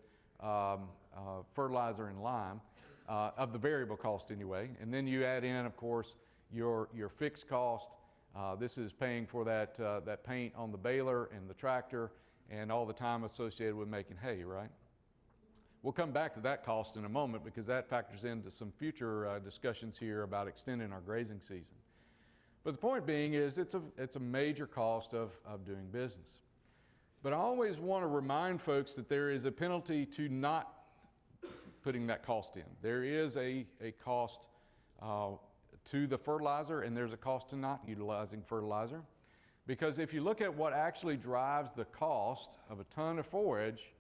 fertilizer and lime, of the variable cost anyway. And then you add in, of course, your fixed cost. This is paying for that paint on the baler and the tractor and all the time associated with making hay, right? We'll come back to that cost in a moment because that factors into some future discussions here about extending our grazing season. But the point being is it's a major cost of doing business. But I always want to remind folks that there is a penalty to not putting that cost in. There is a cost to the fertilizer, and there's a cost to not utilizing fertilizer. Because if you look at what actually drives the cost of a ton of forage,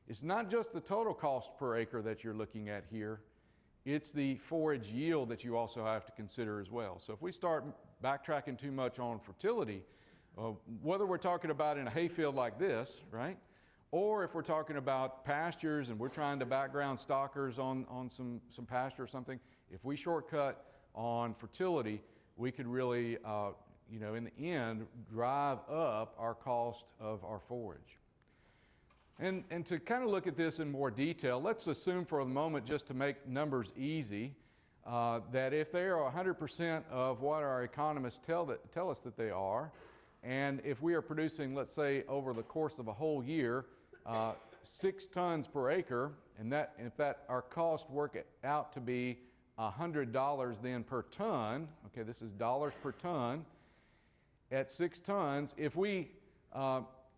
it's not just the total cost per acre that you're looking at here, it's the forage yield that you also have to consider as well. So if we start backtracking too much on fertility, whether we're talking about in a hayfield like this, right? Or if we're talking about pastures and we're trying to background stockers on some pasture or something, if we shortcut on fertility, we could really, in the end, drive up our cost of our forage. And to kind of look at this in more detail, let's assume for a moment, just to make numbers easy, that if they are 100% of what our economists tell us that they are, and if we are producing, let's say, over the course of a whole year, 6 tons per acre, and if our costs work out to be $100 then per ton, okay, this is dollars per ton, at 6 tons, if we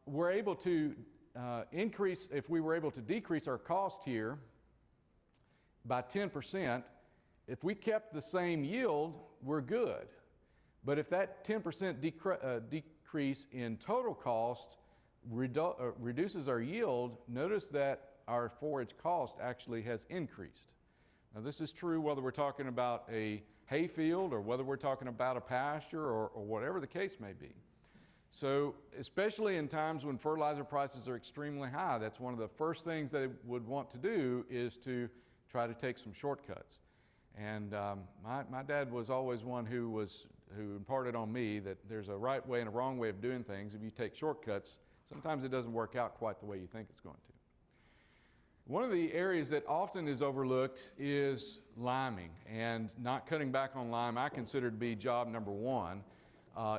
were able to if we were able to decrease our cost here by 10%, if we kept the same yield, we're good. But if that 10% decrease in total cost reduces our yield, notice that our forage cost actually has increased. Now this is true whether we're talking about a hayfield or whether we're talking about a pasture or whatever the case may be. So especially in times when fertilizer prices are extremely high, that's one of the first things they would want to do is to try to take some shortcuts. And my dad was always one who imparted on me that there's a right way and a wrong way of doing things. If you take shortcuts, sometimes it doesn't work out quite the way you think it's going to. One of the areas that often is overlooked is liming, and not cutting back on lime I consider to be job number one.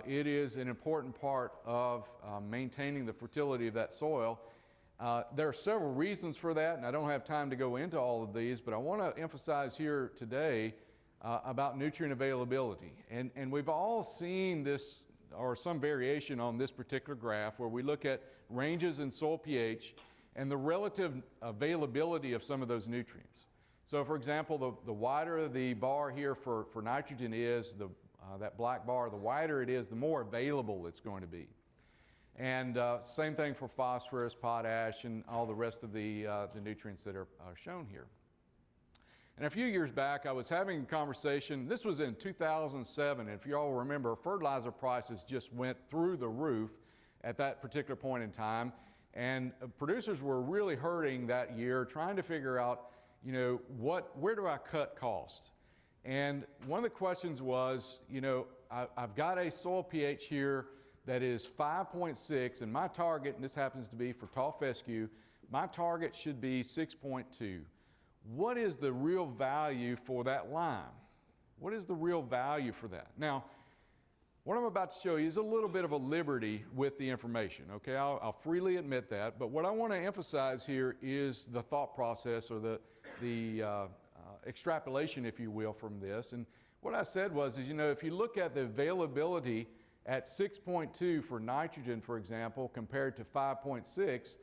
It is an important part of maintaining the fertility of that soil. There are several reasons for that, and I don't have time to go into all of these, but I want to emphasize here today about nutrient availability. And we've all seen this, or some variation on this particular graph, where we look at ranges in soil pH and the relative availability of some of those nutrients. So for example, the wider the bar here for nitrogen is, that black bar, the wider it is, the more available it's going to be. And same thing for phosphorus, potash, and all the rest of the nutrients that are shown here. And a few years back, I was having a conversation. This was in 2007. If you all remember, fertilizer prices just went through the roof at that particular point in time. And producers were really hurting that year, trying to figure out, where do I cut cost? And one of the questions was, I've got a soil pH here that is 5.6, and my target, and this happens to be for tall fescue, my target should be 6.2. What is the real value for that lime? What is the real value for that? Now, what I'm about to show you is a little bit of a liberty with the information, okay? I'll freely admit that, but what I want to emphasize here is the thought process, or the extrapolation, if you will, from this. And what I said was, if you look at the availability at 6.2 for nitrogen, for example, compared to 5.6,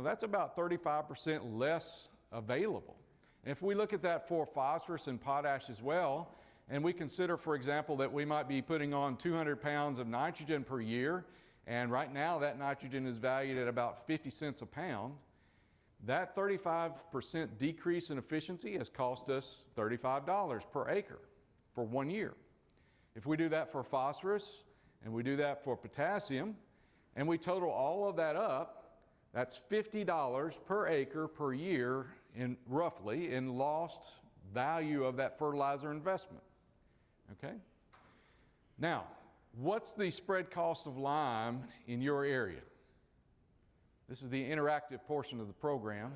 that's about 35% less available. And if we look at that for phosphorus and potash as well, and we consider, for example, that we might be putting on 200 pounds of nitrogen per year, and right now that nitrogen is valued at about 50 cents a pound, that 35% decrease in efficiency has cost us $35 per acre for 1 year. If we do that for phosphorus and we do that for potassium, and we total all of that up, that's $50 per acre per year roughly in lost value of that fertilizer investment. Okay? Now, what's the spread cost of lime in your area? This is the interactive portion of the program.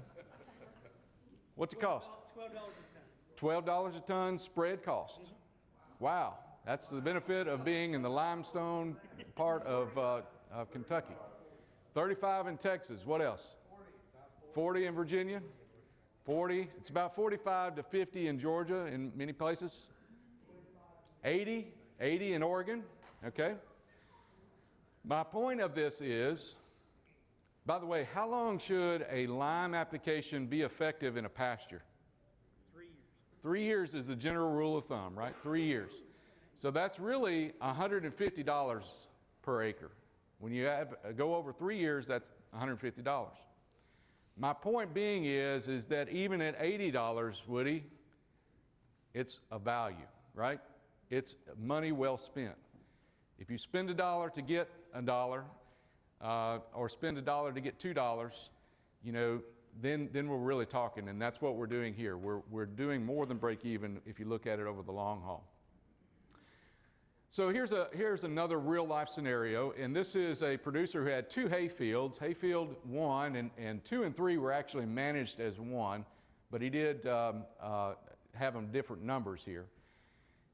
What's it cost? $12 a ton. $12 a ton spread cost. Wow, that's the benefit of being in the limestone part of Kentucky. 35 in Texas. What else? 40 in Virginia. 40. It's about 45 to 50 in Georgia in many places. 80 in Oregon. Okay. My point of this is, by the way, how long should a lime application be effective in a pasture? 3 years. 3 years is the general rule of thumb, right? 3 years. So that's really $150 per acre. When you go over 3 years, that's $150. My point being is that even at $80, Woody, it's a value, right? It's money well spent. If you spend $1 to get $1, or spend $1 to get $2, you know, then we're really talking, and that's what we're doing here. We're doing more than break even if you look at it over the long haul. So here's another real life scenario, and this is a producer who had 2 hay fields. Hayfield 1 and 2 and 3 were actually managed as one, but he did have them different numbers here.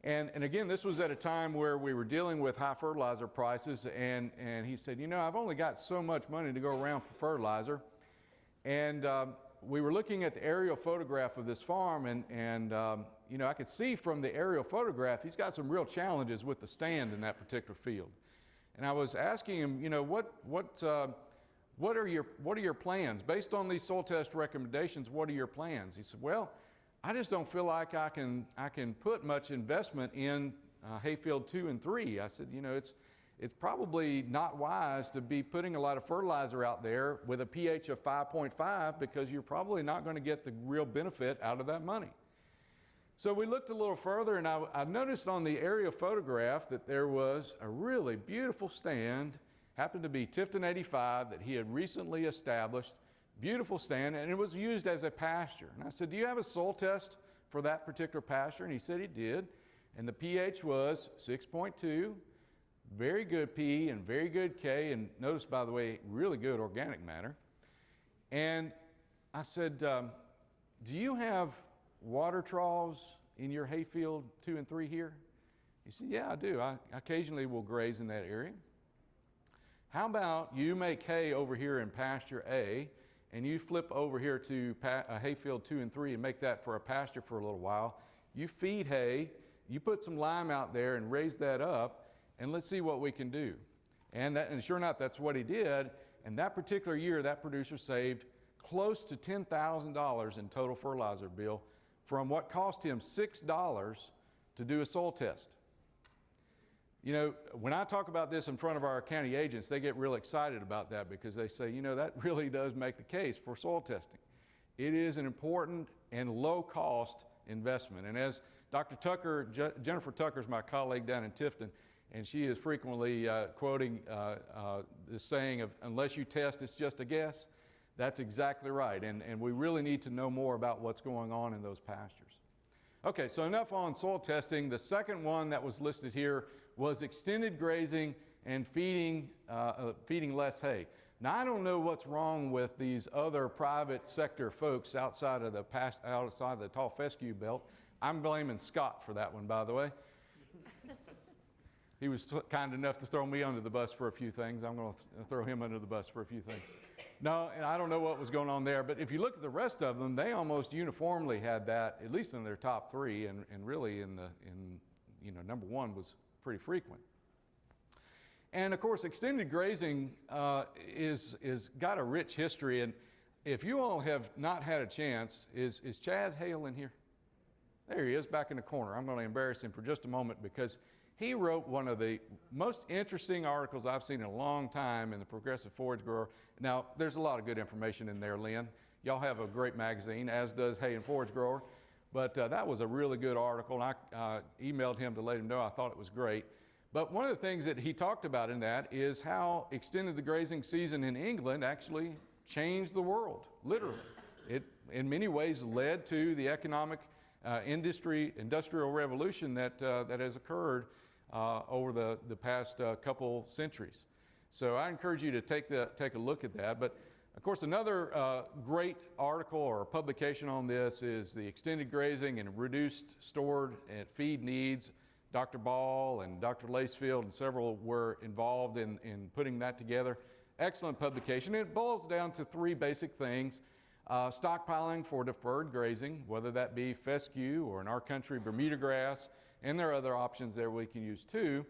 And again, this was at a time where we were dealing with high fertilizer prices, and he said, you know, I've only got so much money to go around for fertilizer. And we were looking at the aerial photograph of this farm, and you know, I could see from the aerial photograph, he's got some real challenges with the stand in that particular field. And I was asking him, you know, what are your plans? Based on these soil test recommendations, what are your plans? He said, well, I just don't feel like I can put much investment in hayfield 2 and 3. I said, you know, it's probably not wise to be putting a lot of fertilizer out there with a pH of 5.5 because you're probably not going to get the real benefit out of that money. So we looked a little further, and I noticed on the aerial photograph that there was a really beautiful stand, happened to be Tifton 85 that he had recently established. Beautiful stand, and it was used as a pasture. And I said, do you have a soil test for that particular pasture? And he said he did, and the pH was 6.2, very good P and very good K, and notice, by the way, really good organic matter. And I said, do you have water troughs in your hayfield 2 and 3 here? He said, yeah, I do. I occasionally will graze in that area. How about you make hay over here in pasture A, and you flip over here to hayfield 2 and 3 and make that for a pasture for a little while. You feed hay, you put some lime out there and raise that up, and let's see what we can do. And sure enough, that's what he did. And that particular year, that producer saved close to $10,000 in total fertilizer bill from what cost him $6 to do a soil test. You know, when I talk about this in front of our county agents, they get real excited about that because they say, you know, that really does make the case for soil testing. It is an important and low-cost investment. And as Dr. Tucker, Jennifer Tucker is my colleague down in Tifton, and she is frequently quoting this saying of, unless you test, it's just a guess. That's exactly right, and we really need to know more about what's going on in those pastures. Okay, so enough on soil testing. The second one that was listed here was extended grazing and feeding less hay. Now, I don't know what's wrong with these other private sector folks outside of the tall fescue belt. I'm blaming Scott for that one, by the way. He was kind enough to throw me under the bus for a few things. I'm going to throw him under the bus for a few things. No, and I don't know what was going on there, but if you look at the rest of them, they almost uniformly had that, at least in their top 3, and really in number 1 was pretty frequent. And of course, extended grazing is got a rich history, and if you all have not had a chance, is Chad Hale in here? There he is, back in the corner. I'm going to embarrass him for just a moment because he wrote one of the most interesting articles I've seen in a long time in the Progressive Forage Grower. Now, there's a lot of good information in there, Lynn. Y'all have a great magazine, as does Hay and Forage Grower. But that was a really good article, and I emailed him to let him know I thought it was great. But one of the things that he talked about in that is how extended the grazing season in England actually changed the world, literally. It, in many ways, led to the economic industrial revolution that has occurred over the past couple centuries. So I encourage you to take a look at that. But of course, another great article or publication on this is the extended grazing and reduced stored and feed needs. Dr. Ball and Dr. Lacefield and several were involved in putting that together. Excellent publication. It boils down to three basic things. Stockpiling for deferred grazing, whether that be fescue or in our country Bermuda grass, and there are other options there we can use too.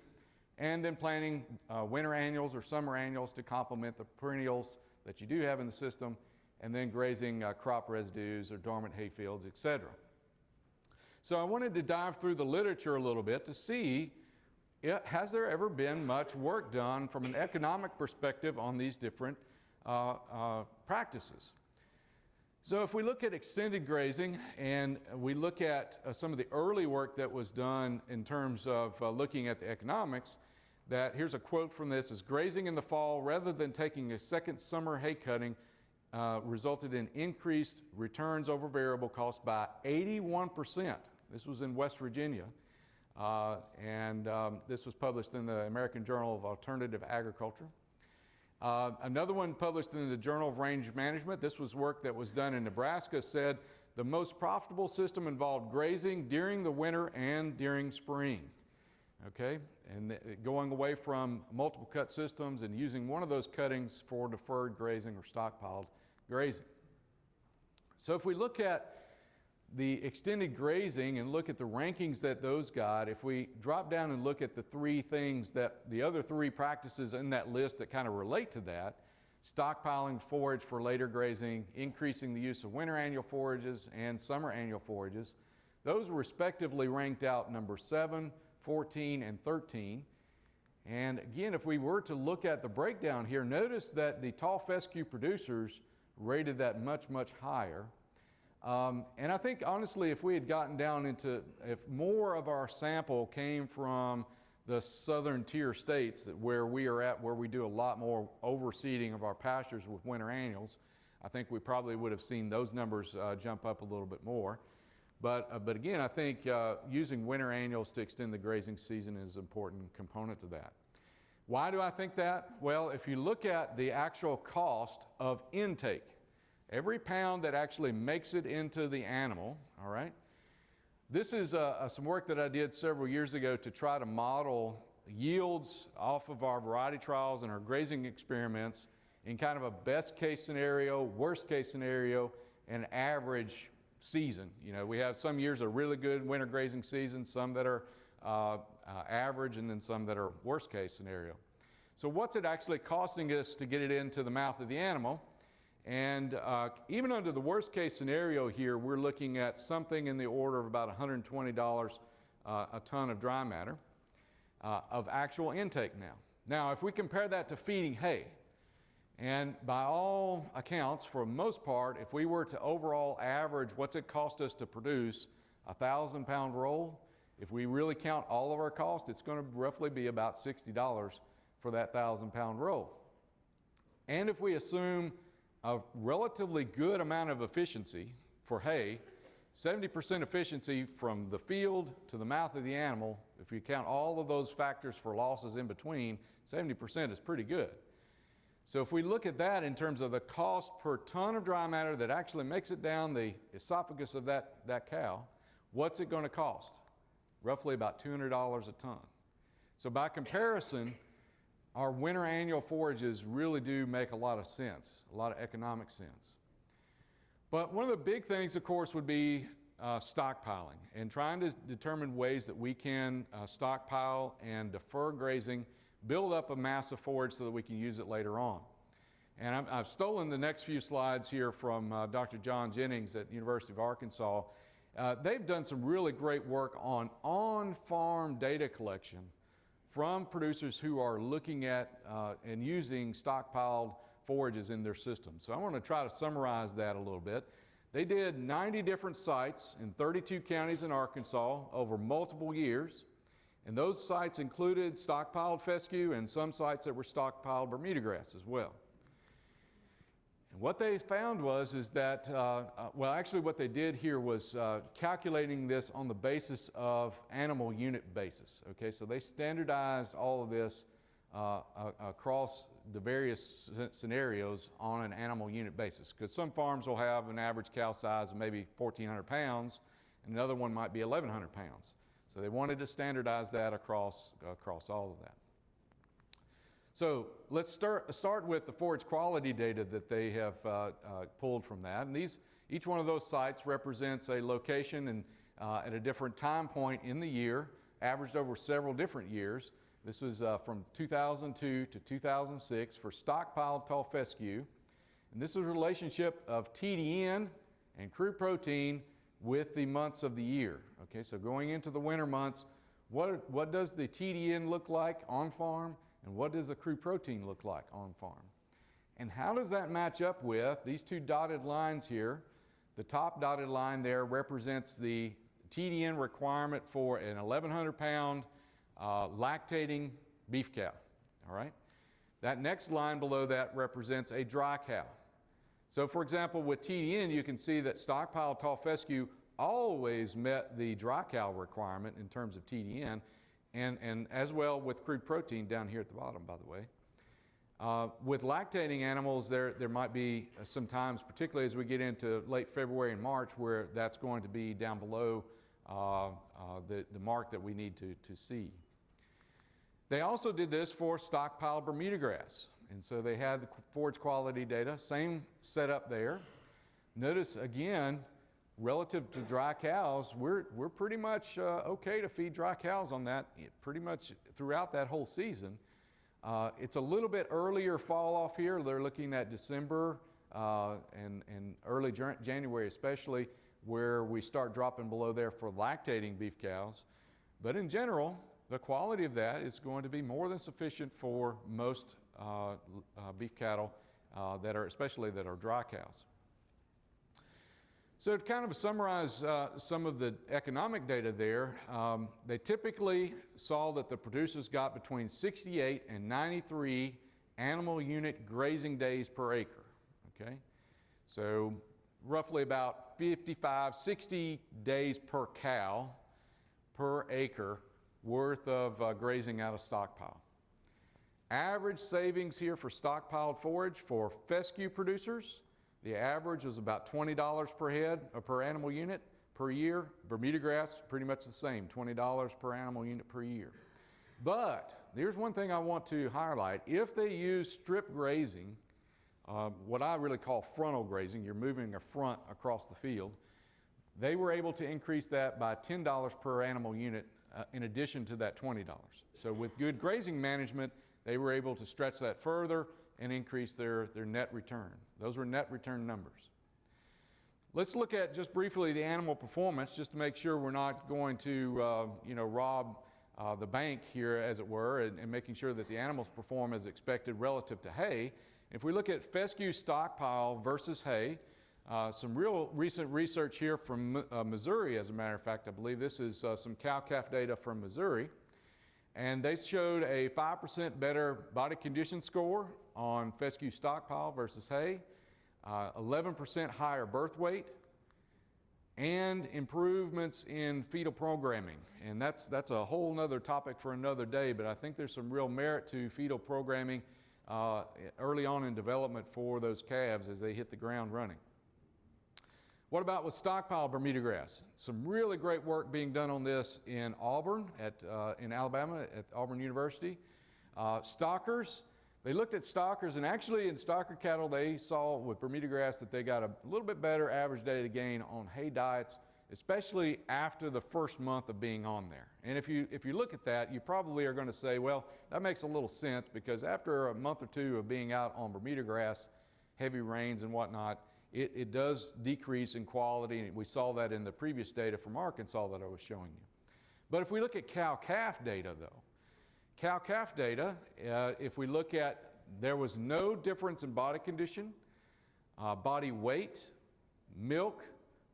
And then planting winter annuals or summer annuals to complement the perennials that you do have in the system, and then grazing crop residues or dormant hay fields, etc. So I wanted to dive through the literature a little bit to see, has there ever been much work done from an economic perspective on these different practices? So if we look at extended grazing and we look at some of the early work that was done in terms of looking at the economics, that here's a quote from this, is grazing in the fall rather than taking a second summer hay cutting resulted in increased returns over variable cost by 81%. This was in West Virginia, and this was published in the American Journal of Alternative Agriculture. Another one published in the Journal of Range Management, this was work that was done in Nebraska, said the most profitable system involved grazing during the winter and during spring. Okay, and going away from multiple cut systems and using one of those cuttings for deferred grazing or stockpiled grazing. So if we look at the extended grazing and look at the rankings that those got, if we drop down and look at the three things that the other three practices in that list that kind of relate to that, stockpiling forage for later grazing, increasing the use of winter annual forages and summer annual forages, those were respectively ranked out number 7, 14, and 13. And again, if we were to look at the breakdown here, notice that the tall fescue producers rated that much, much higher. And I think honestly, if we had gotten down into, if more of our sample came from the southern tier states where we are at, where we do a lot more overseeding of our pastures with winter annuals, I think we probably would have seen those numbers jump up a little bit more. But again, I think using winter annuals to extend the grazing season is an important component to that. Why do I think that? Well, if you look at the actual cost of intake, every pound that actually makes it into the animal, all right? This is some work that I did several years ago to try to model yields off of our variety trials and our grazing experiments in kind of a best case scenario, worst case scenario, and average season. You know, we have some years that are really good winter grazing seasons, some that are average, and then some that are worst case scenario. So what's it actually costing us to get it into the mouth of the animal? And even under the worst case scenario here, we're looking at something in the order of about $120 a ton of dry matter of actual intake now. Now, if we compare that to feeding hay, and by all accounts, for the most part, if we were to overall average what's it cost us to produce a 1,000-pound roll, if we really count all of our costs, it's going to roughly be about $60 for that 1,000-pound roll. And if we assume a relatively good amount of efficiency for hay, 70% efficiency from the field to the mouth of the animal, if you count all of those factors for losses in between, 70% is pretty good. So if we look at that in terms of the cost per ton of dry matter that actually makes it down the esophagus of that cow, what's it going to cost? Roughly about $200 a ton. So by comparison, our winter annual forages really do make a lot of sense, a lot of economic sense. But one of the big things, of course, would be stockpiling and trying to determine ways that we can stockpile and defer grazing, build up a mass of forage so that we can use it later on. And I've stolen the next few slides here from Dr. John Jennings at the University of Arkansas. They've done some really great work on on-farm data collection from producers who are looking at and using stockpiled forages in their system. So I want to try to summarize that a little bit. They did 90 different sites in 32 counties in Arkansas over multiple years. And those sites included stockpiled fescue and some sites that were stockpiled Bermuda grass as well. And what they found is that, well, actually what they did here was calculating this on the basis of animal unit basis. Okay, so they standardized all of this across the various scenarios on an animal unit basis, because some farms will have an average cow size of maybe 1,400 pounds, and another one might be 1,100 pounds. So they wanted to standardize that across all of that. So let's start with the forage quality data that they have pulled from that. And each one of those sites represents a location and at a different time point in the year, averaged over several different years. This was from 2002 to 2006 for stockpiled tall fescue. And this is a relationship of TDN and crude protein with the months of the year. Okay, so going into the winter months, what does the TDN look like on farm? And what does the crude protein look like on farm? And how does that match up with these two dotted lines here? The top dotted line there represents the TDN requirement for an 1,100 pound lactating beef cow, all right? That next line below that represents a dry cow. So for example, with TDN, you can see that stockpiled tall fescue always met the dry cow requirement in terms of TDN, and as well with crude protein down here at the bottom, by the way. With lactating animals, there might be some times, particularly as we get into late February and March, where that's going to be down below the mark that we need to see. They also did this for stockpiled Bermuda grass. And so they had the forage quality data, same setup there. Notice again, relative to dry cows, we're pretty much okay to feed dry cows on that pretty much throughout that whole season. It's a little bit earlier fall off here. They're looking at December and early January especially, where we start dropping below there for lactating beef cows. But in general, the quality of that is going to be more than sufficient for most beef cattle especially that are dry cows. So to kind of summarize some of the economic data there, they typically saw that the producers got between 68 and 93 animal unit grazing days per acre, okay? So roughly about 55, 60 days per cow per acre worth of grazing out of stockpile. Average savings here for stockpiled forage for fescue producers, the average was about $20 per head, per animal unit per year. Bermuda grass, pretty much the same, $20 per animal unit per year. But here's one thing I want to highlight. If they use strip grazing, what I really call frontal grazing, you're moving a front across the field, they were able to increase that by $10 per animal unit in addition to that $20. So with good grazing management, they were able to stretch that further and increase their net return. Those were net return numbers. Let's look at just briefly the animal performance, just to make sure we're not going to rob the bank here, as it were, and making sure that the animals perform as expected relative to hay. If we look at fescue stockpile versus hay, some real recent research here from Missouri, as a matter of fact. I believe this is some cow-calf data from Missouri. And they showed a 5% better body condition score on fescue stockpile versus hay, 11% higher birth weight, and improvements in fetal programming. And that's a whole nother topic for another day, but I think there's some real merit to fetal programming early on in development for those calves as they hit the ground running. What about with stockpile Bermuda grass? Some really great work being done on this in Auburn, in Alabama, at Auburn University. Stockers, they looked at stockers, and actually in stocker cattle, they saw with Bermuda grass that they got a little bit better average daily gain on hay diets, especially after the first month of being on there. And if you look at that, you probably are going to say, well, that makes a little sense, because after a month or two of being out on Bermuda grass, heavy rains and whatnot, it does decrease in quality, and we saw that in the previous data from Arkansas that I was showing you. But if we look at cow-calf data, though, cow-calf data, if we look at, there was no difference in body condition, body weight, milk,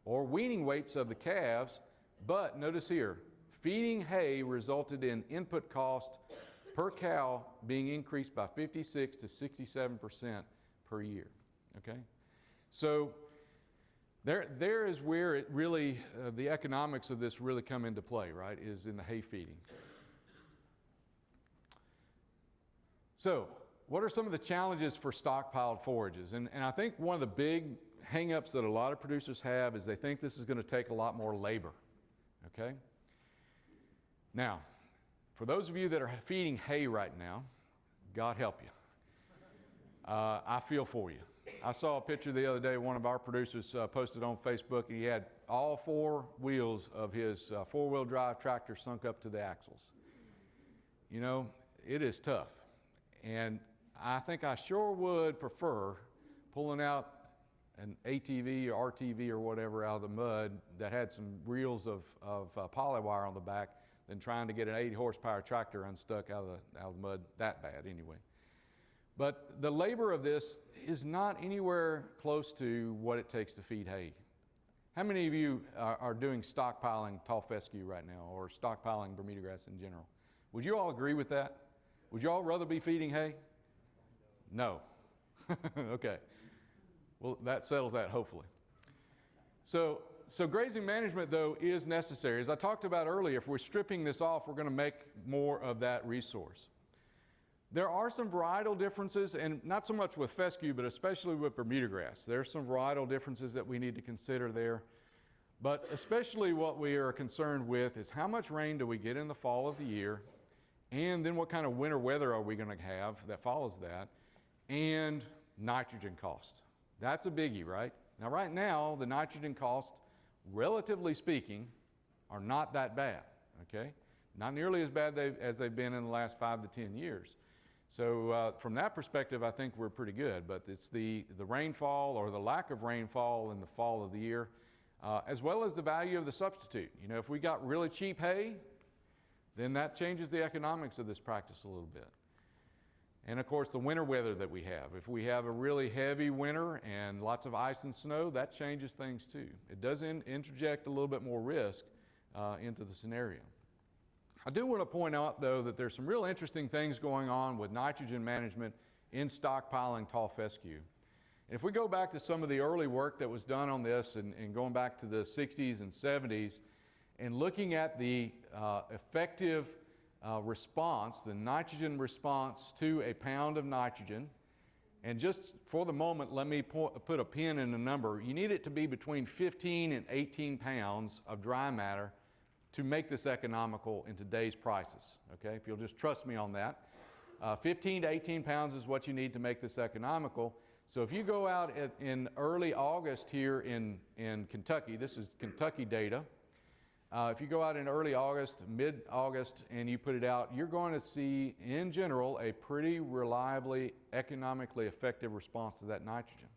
or weaning weights of the calves, but notice here, Feeding hay resulted in input cost per cow being increased by 56 to 67% per year, okay? So there is where it really, the economics of this really come into play, right, is in the hay feeding. So what are some of the challenges for stockpiled forages? And I think one of the big hang-ups that a lot of producers have is they think this is going to take a lot more labor, okay? Now, for those of you that are feeding hay right now, God help you. I feel for you. I saw a picture the other day, one of our producers posted on Facebook, and he had all 4 wheels of his 4-wheel drive tractor sunk up to the axles. You know, it is tough. And I think I sure would prefer pulling out an ATV or RTV or whatever out of the mud that had some reels of poly wire on the back than trying to get an 80 horsepower tractor unstuck out of the mud that bad anyway. But the labor of this is not anywhere close to what it takes to feed hay. How many of you are doing stockpiling tall fescue right now, or stockpiling Bermuda grass in general? Would you all agree with that? Would you all rather be feeding hay? No. Okay. Well, that settles that, hopefully. So grazing management, though, is necessary. As I talked about earlier, if we're stripping this off, we're going to make more of that resource. There are some varietal differences, and not so much with fescue, but especially with Bermuda grass. There are some varietal differences that we need to consider there. But especially what we are concerned with is how much rain do we get in the fall of the year, and then what kind of winter weather are we going to have that follows that, and nitrogen cost. That's a biggie, right? Now, right now, the nitrogen costs, relatively speaking, are not that bad, okay? Not nearly as bad as they've been in the last 5 to 10 years. So from that perspective, I think we're pretty good, but it's the rainfall or the lack of rainfall in the fall of the year, as well as the value of the substitute. You know, if we got really cheap hay, then that changes the economics of this practice a little bit. And of course, the winter weather that we have. If we have a really heavy winter and lots of ice and snow, that changes things too. It does interject a little bit more risk into the scenario. I do want to point out, though, that there's some real interesting things going on with nitrogen management in stockpiling tall fescue. And if we go back to some of the early work that was done on this and going back to the 60s and 70s and looking at the effective response, the nitrogen response to a pound of nitrogen, and just for the moment, let me put a pin in a number. You need it to be between 15 and 18 pounds of dry matter to make this economical in today's prices, okay? If you'll just trust me on that. 15 to 18 pounds is what you need to make this economical. So if you go out in early August here in Kentucky, this is Kentucky data, if you go out in early August, mid-August, and you put it out, you're going to see, in general, a pretty reliably, economically effective response to that nitrogen.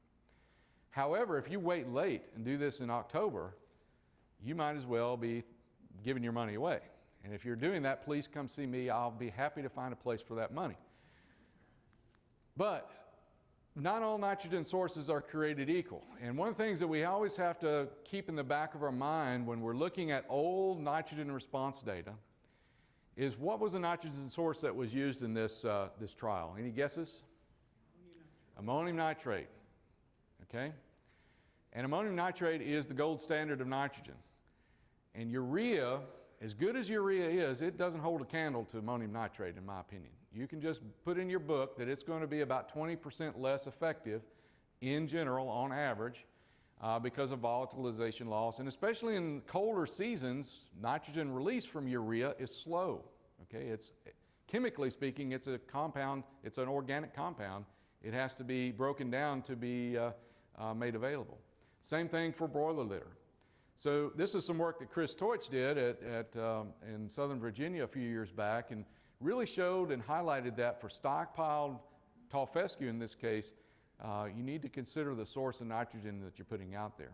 However, if you wait late and do this in October, you might as well be giving your money away. And if you're doing that, please come see me. I'll be happy to find a place for that money. But not all nitrogen sources are created equal. And one of the things that we always have to keep in the back of our mind when we're looking at old nitrogen response data is what was the nitrogen source that was used in this trial? Any guesses? Ammonium nitrate. Okay? And ammonium nitrate is the gold standard of nitrogen. And urea, as good as urea is, it doesn't hold a candle to ammonium nitrate, in my opinion. You can just put in your book that it's going to be about 20% less effective in general, on average, because of volatilization loss. And especially in colder seasons, nitrogen release from urea is slow. Okay? It's, chemically speaking, it's a compound, it's an organic compound. It has to be broken down to be made available. Same thing for broiler litter. So this is some work that Chris Teutsch did in Southern Virginia a few years back, and really showed and highlighted that for stockpiled tall fescue in this case, you need to consider the source of nitrogen that you're putting out there.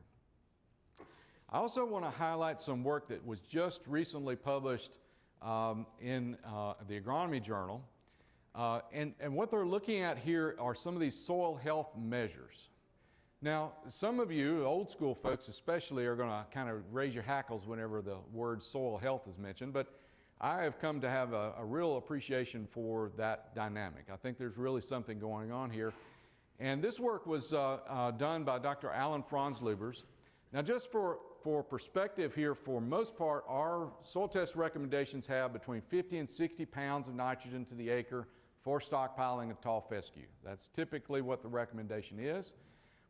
I also want to highlight some work that was just recently published in the Agronomy Journal. And what they're looking at here are some of these soil health measures. Now, some of you, old school folks especially, are going to kind of raise your hackles whenever the word soil health is mentioned, but I have come to have a real appreciation for that dynamic. I think there's really something going on here. And this work was done by Dr. Alan Franzlubers. Now, just for perspective here, for most part, our soil test recommendations have between 50 and 60 pounds of nitrogen to the acre for stockpiling of tall fescue. That's typically what the recommendation is.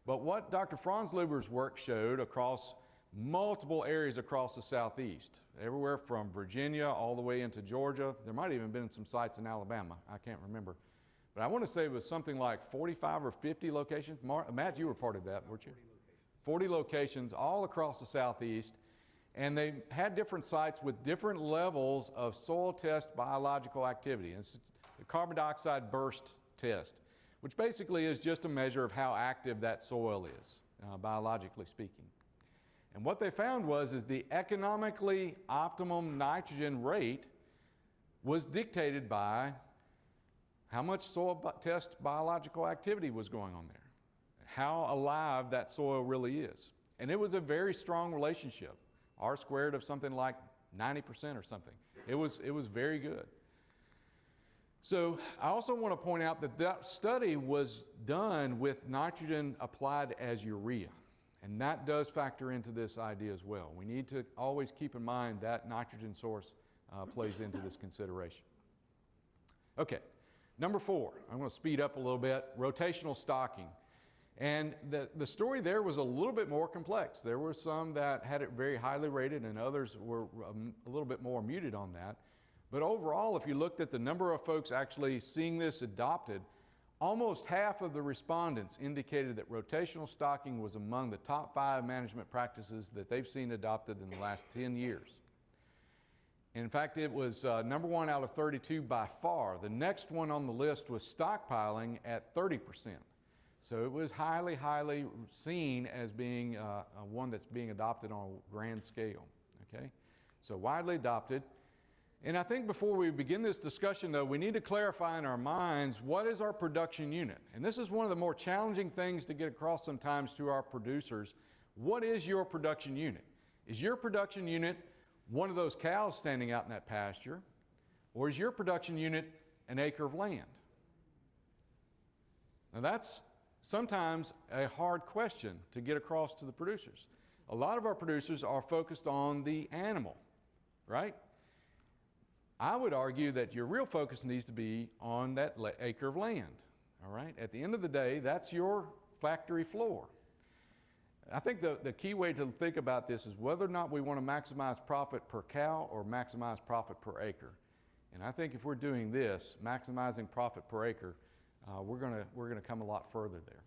But what Dr. Franzlubers' work showed across multiple areas across the southeast, everywhere from Virginia all the way into Georgia. There might have even been some sites in Alabama. I can't remember. But I want to say it was something like 45 or 50 locations. Matt, you were part of that, weren't you? 40 locations all across the southeast. And they had different sites with different levels of soil test biological activity. And it's the carbon dioxide burst test, which basically is just a measure of how active that soil is, biologically speaking. And what they found was the economically optimum nitrogen rate was dictated by how much soil test biological activity was going on there, how alive that soil really is. And it was a very strong relationship, R squared of something like 90% or something. It was very good. So I also want to point out that that study was done with nitrogen applied as urea. And that does factor into this idea as well. We need to always keep in mind that nitrogen source plays into this consideration. Okay, number 4, I'm going to speed up a little bit, rotational stocking. And the story there was a little bit more complex. There were some that had it very highly rated and others were a little bit more muted on that. But overall, if you looked at the number of folks actually seeing this adopted, almost half of the respondents indicated that rotational stocking was among the top 5 management practices that they've seen adopted in the last 10 years. In fact, it was number 1 out of 32 by far. The next one on the list was stockpiling at 30%. So it was highly, highly seen as being one that's being adopted on a grand scale, okay? So widely adopted. And I think before we begin this discussion, though, we need to clarify in our minds what is our production unit. And this is one of the more challenging things to get across sometimes to our producers. What is your production unit? Is your production unit one of those cows standing out in that pasture? Or is your production unit an acre of land? Now that's sometimes a hard question to get across to the producers. A lot of our producers are focused on the animal, right? I would argue that your real focus needs to be on that acre of land, all right? At the end of the day, that's your factory floor. I think the key way to think about this is whether or not we want to maximize profit per cow or maximize profit per acre. And I think if we're doing this, maximizing profit per acre, we're gonna come a lot further there.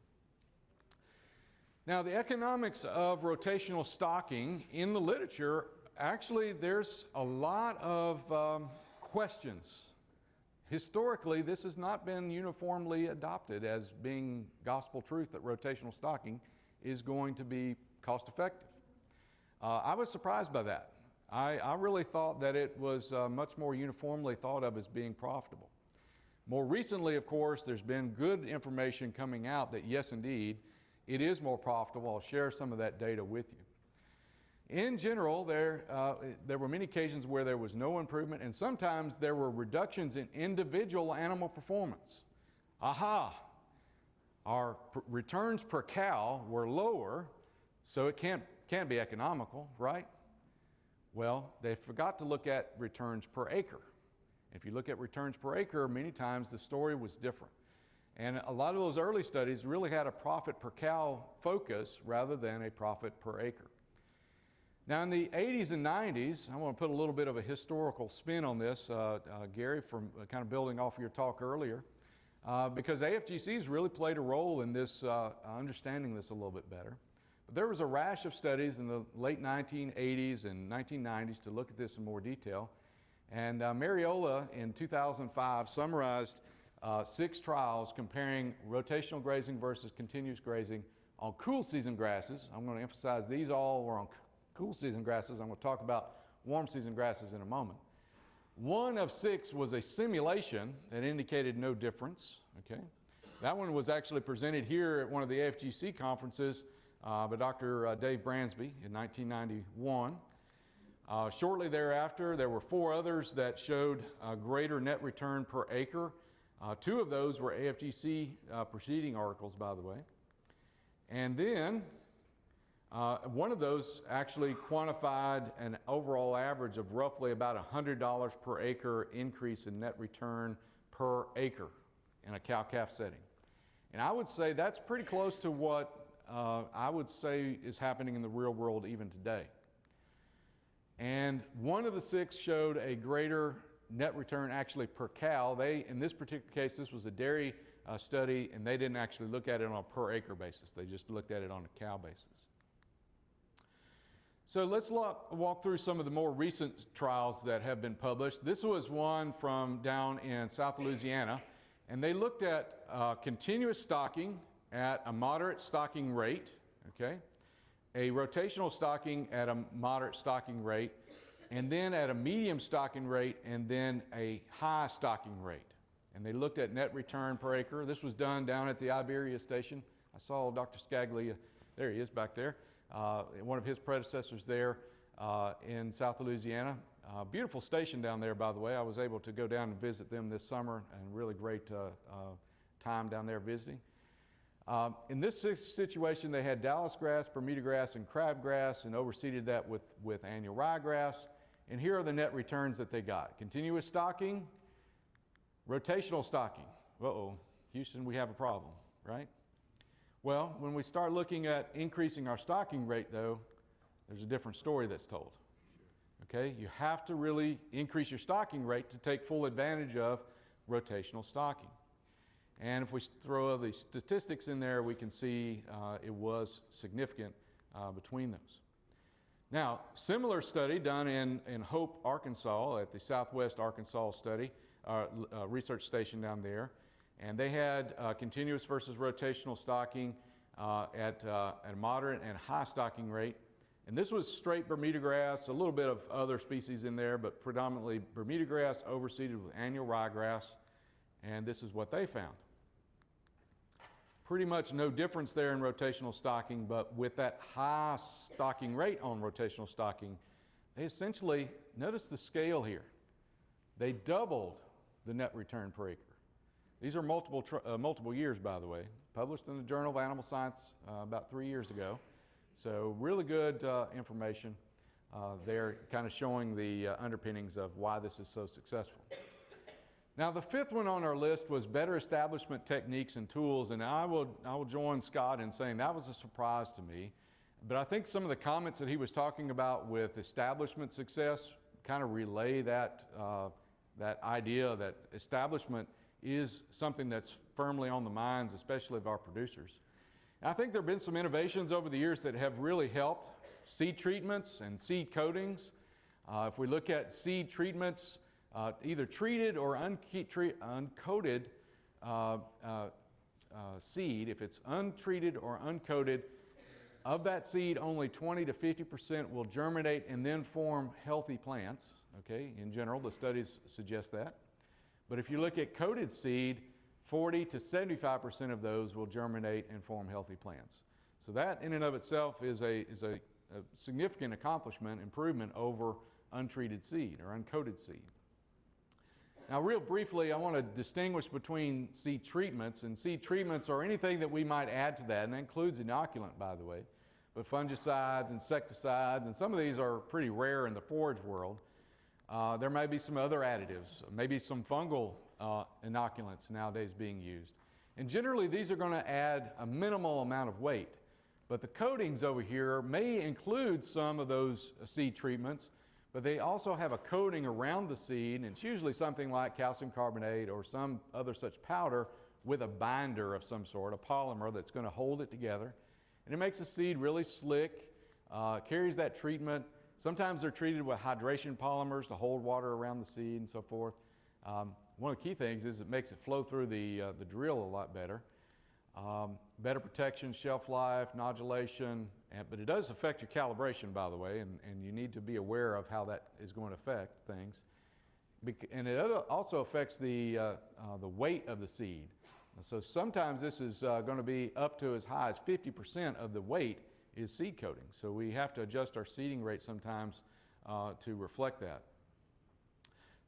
Now, the economics of rotational stocking in the literature, actually, there's a lot of questions. Historically, this has not been uniformly adopted as being gospel truth that rotational stocking is going to be cost effective. I was surprised by that. I really thought that it was much more uniformly thought of as being profitable. More recently, of course, there's been good information coming out that yes, indeed, it is more profitable. I'll share some of that data with you. In general, there were many occasions where there was no improvement, and sometimes there were reductions in individual animal performance. Aha! Our returns per cow were lower, so it can't be economical, right? Well, they forgot to look at returns per acre. If you look at returns per acre, many times the story was different. And a lot of those early studies really had a profit per cow focus rather than a profit per acre. Now in the 80s and 90s, I want to put a little bit of a historical spin on this, Gary, from kind of building off of your talk earlier, because AFGC's really played a role in this, understanding this a little bit better. But there was a rash of studies in the late 1980s and 1990s to look at this in more detail. And Mariola in 2005 summarized 6 trials comparing rotational grazing versus continuous grazing on cool season grasses. I'm going to emphasize these all were on cool season grasses. I'm going to talk about warm season grasses in a moment. 1 of 6 was a simulation that indicated no difference, okay? That one was actually presented here at one of the AFGC conferences by Dr. Dave Bransby in 1991. Shortly thereafter, there were 4 others that showed a greater net return per acre. 2 of those were AFGC preceding articles, by the way. And then one of those actually quantified an overall average of roughly about $100 per acre increase in net return per acre in a cow-calf setting. And I would say that's pretty close to what I would say is happening in the real world even today. And one of the 6 showed a greater net return actually per cow. In this particular case, this was a dairy study, and they didn't actually look at it on a per acre basis. They just looked at it on a cow basis. So let's walk through some of the more recent trials that have been published. This was one from down in South Louisiana, and they looked at continuous stocking at a moderate stocking rate, okay, a rotational stocking at a moderate stocking rate, and then at a medium stocking rate, and then a high stocking rate. And they looked at net return per acre. This was done down at the Iberia station. I saw Dr. Scaglia, there he is back there, one of his predecessors there in South Louisiana. Beautiful station down there, by the way. I was able to go down and visit them this summer, and really great time down there visiting. In this situation, they had Dallas grass, Bermuda grass, and crabgrass, and overseeded that with annual ryegrass. And here are the net returns that they got. Continuous stocking, rotational stocking. Uh-oh, Houston, we have a problem, right? Well, when we start looking at increasing our stocking rate, though, there's a different story that's told. Okay, you have to really increase your stocking rate to take full advantage of rotational stocking. And if we throw the statistics in there, we can see it was significant between those. Now, similar study done in Hope, Arkansas, at the Southwest Arkansas study, research station down there. And they had continuous versus rotational stocking at a moderate and high stocking rate. And this was straight Bermuda grass, a little bit of other species in there, but predominantly Bermuda grass overseeded with annual ryegrass. And this is what they found. Pretty much no difference there in rotational stocking, but with that high stocking rate on rotational stocking, they essentially, notice the scale here, they doubled the net return per acre. These are multiple years, by the way, published in the Journal of Animal Science about 3 years ago. So really good information there, kind of showing the underpinnings of why this is so successful. Now, the 5th one on our list was better establishment techniques and tools, and I will join Scott in saying that was a surprise to me. But I think some of the comments that he was talking about with establishment success kind of relay that idea that establishment is something that's firmly on the minds, especially of our producers. And I think there have been some innovations over the years that have really helped. Seed treatments and seed coatings. If we look at seed treatments, either treated or uncoated seed, if it's untreated or uncoated, of that seed, only 20 to 50% will germinate and then form healthy plants. Okay, in general, the studies suggest that. But if you look at coated seed, 40 to 75% of those will germinate and form healthy plants. So that in and of itself is a significant accomplishment, improvement over untreated seed or uncoated seed. Now, real briefly, I want to distinguish between seed treatments, and seed treatments are anything that we might add to that, and that includes inoculant, by the way, but fungicides, insecticides, and some of these are pretty rare in the forage world. There may be some other additives, maybe some fungal inoculants nowadays being used. And generally, these are going to add a minimal amount of weight. But the coatings over here may include some of those seed treatments, but they also have a coating around the seed, and it's usually something like calcium carbonate or some other such powder with a binder of some sort, a polymer that's going to hold it together. And it makes the seed really slick, carries that treatment. Sometimes they're treated with hydration polymers to hold water around the seed and so forth. One of the key things is it makes it flow through the drill a lot better. Better protection, shelf life, nodulation, but it does affect your calibration, by the way, and you need to be aware of how that is going to affect things. And it also affects the weight of the seed. So sometimes this is going to be up to as high as 50% of the weight is seed coating. So we have to adjust our seeding rate sometimes to reflect that.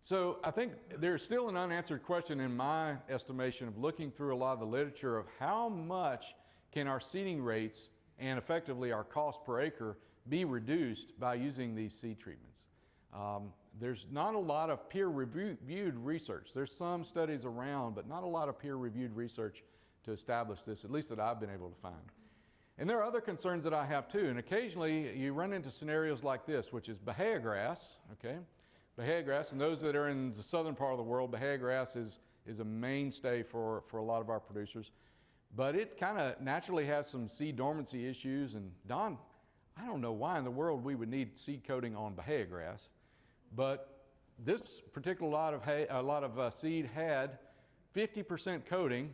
So I think there's still an unanswered question in my estimation of looking through a lot of the literature of how much can our seeding rates and effectively our cost per acre be reduced by using these seed treatments. There's not a lot of peer-reviewed research. There's some studies around, but not a lot of peer-reviewed research to establish this, at least that I've been able to find. And there are other concerns that I have too, and occasionally you run into scenarios like this, which is Bahia grass, okay? Bahia grass, and those that are in the southern part of the world, Bahia grass is a mainstay for a lot of our producers. But it kind of naturally has some seed dormancy issues, and Don, I don't know why in the world we would need seed coating on Bahia grass, but this particular lot of seed had 50% coating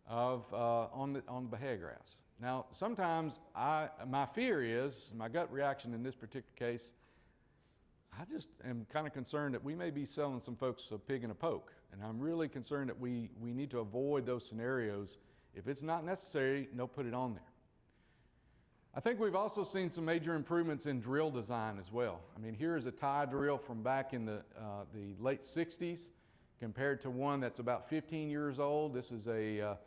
on the Bahia grass. Now, sometimes my fear is, my gut reaction in this particular case, I just am kind of concerned that we may be selling some folks a pig in a poke, and I'm really concerned that we need to avoid those scenarios. If it's not necessary, don't put it on there. I think we've also seen some major improvements in drill design as well. I mean, here is a tie drill from back in the late 60s compared to one that's about 15 years old. This is a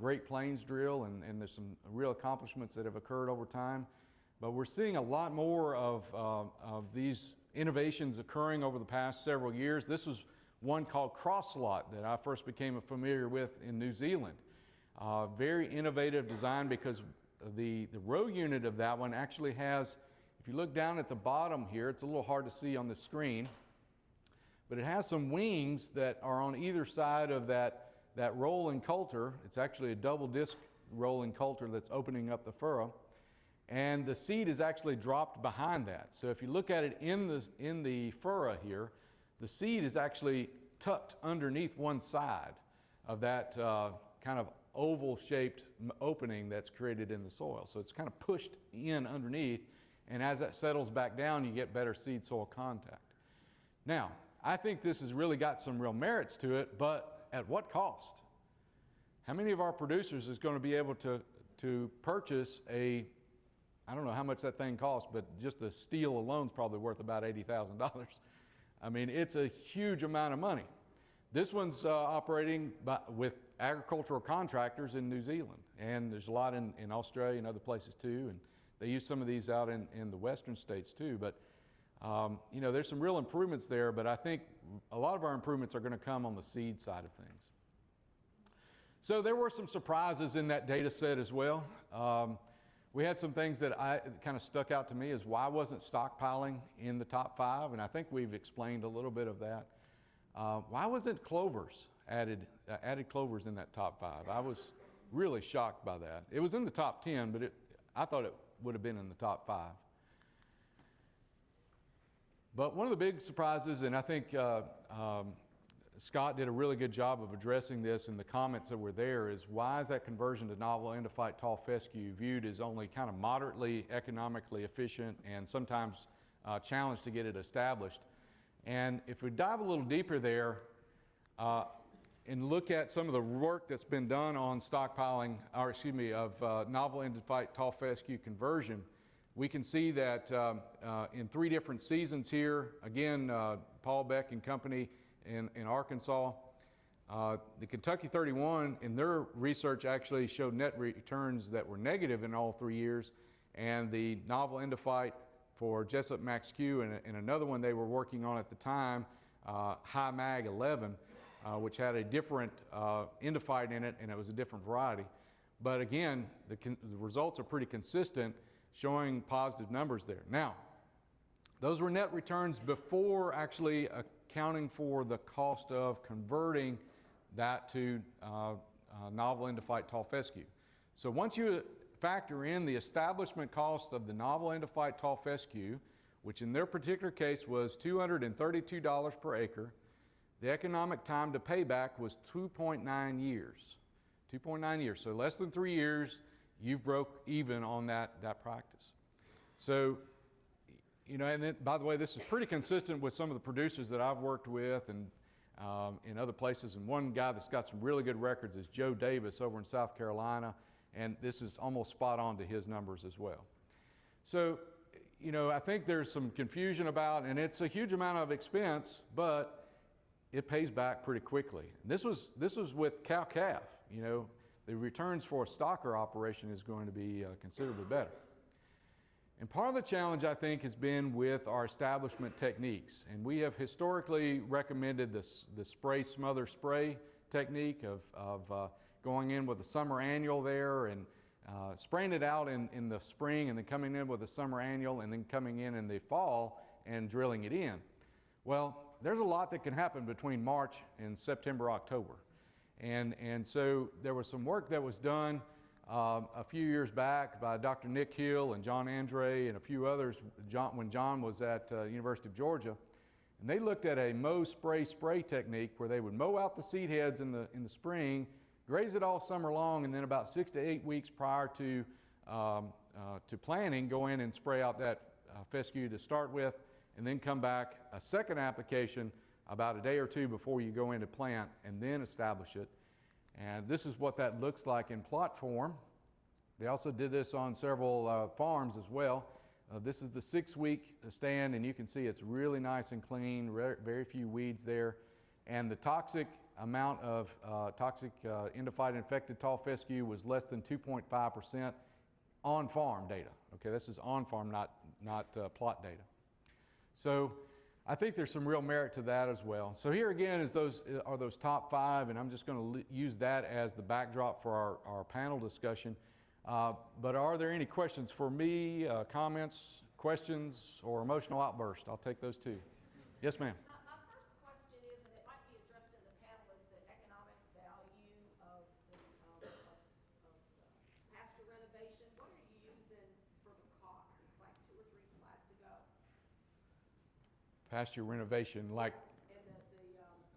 Great Plains drill, and there's some real accomplishments that have occurred over time. But we're seeing a lot more of these innovations occurring over the past several years. This was one called cross slot that I first became familiar with in New Zealand. Very innovative design because the row unit of that one actually has, if you look down at the bottom here, it's a little hard to see on the screen, but it has some wings that are on either side of that rolling coulter. It's actually a double disc rolling coulter that's opening up the furrow, and the seed is actually dropped behind that. So if you look at it in the furrow here, the seed is actually tucked underneath one side of that kind of oval-shaped opening that's created in the soil. So it's kind of pushed in underneath, and as that settles back down, you get better seed-soil contact. Now, I think this has really got some real merits to it, but at what cost? How many of our producers is going to be able to purchase I don't know how much that thing costs, but just the steel alone is probably worth about $80,000. I mean, it's a huge amount of money. This one's operating with agricultural contractors in New Zealand, and there's a lot in Australia and other places too, and they use some of these out in the western states too. But you know, there's some real improvements there, but I think a lot of our improvements are going to come on the seed side of things. So there were some surprises in that data set as well. We had some things that kind of stuck out to me as why wasn't stockpiling in the top 5, and I think we've explained a little bit of that. Why wasn't clovers added clovers in that top 5? I was really shocked by that. It was in the top 10, but I thought it would have been in the top 5. But one of the big surprises, and I think Scott did a really good job of addressing this in the comments that were there, is why is that conversion to novel endophyte tall fescue viewed as only kind of moderately economically efficient and sometimes challenged to get it established? And if we dive a little deeper there and look at some of the work that's been done on stockpiling, of novel endophyte tall fescue conversion, we can see that in 3 different seasons here, again, Paul Beck and company in Arkansas, the Kentucky 31 in their research actually showed net returns that were negative in all 3 years, and the novel endophyte for Jessup Max Q and another one they were working on at the time, High Mag 11, which had a different endophyte in it, and it was a different variety. But again, the results are pretty consistent, showing positive numbers there. Now, those were net returns before actually accounting for the cost of converting that to novel endophyte tall fescue. So once you factor in the establishment cost of the novel endophyte tall fescue, which in their particular case was $232 per acre, the economic time to payback was 2.9 years. 2.9 years, so less than 3 years, you've broke even on that practice. So, you know, and then, by the way, this is pretty consistent with some of the producers that I've worked with, and in other places. And one guy that's got some really good records is Joe Davis over in South Carolina, and this is almost spot on to his numbers as well. So, you know, I think there's some confusion about, and it's a huge amount of expense, but it pays back pretty quickly. And this was with cow-calf. You know, the returns for a stocker operation is going to be considerably better. And part of the challenge, I think, has been with our establishment techniques. And we have historically recommended the spray, smother, spray technique of going in with a summer annual there and spraying it out in the spring and then coming in with a summer annual and then coming in the fall and drilling it in. Well, there's a lot that can happen between March and September, October. And so there was some work that was done a few years back by Dr. Nick Hill and John Andre and a few others when John was at University of Georgia. And they looked at a mow, spray, spray technique where they would mow out the seed heads in the spring, graze it all summer long, and then about 6 to 8 weeks prior to planting, go in and spray out that fescue to start with, and then come back a second application about a day or two before you go into plant, and then establish it. And this is what that looks like in plot form. They also did this on several farms as well. This is the 6-week stand, and you can see it's really nice and clean, very few weeds there. And the toxic amount of endophyte infected tall fescue was less than 2.5% on farm data. Okay, this is on farm, not plot data. So I think there's some real merit to that as well. So here again are those top 5, and I'm just going to use that as the backdrop for our panel discussion. But are there any questions for me, comments, questions, or emotional outburst? I'll take those too. Yes, ma'am. My first question is, and it might be addressed in the panel, is the economic value of pasture renovation. What are you using for the cost? It's like 2 or 3 slides ago. Pasture renovation, like And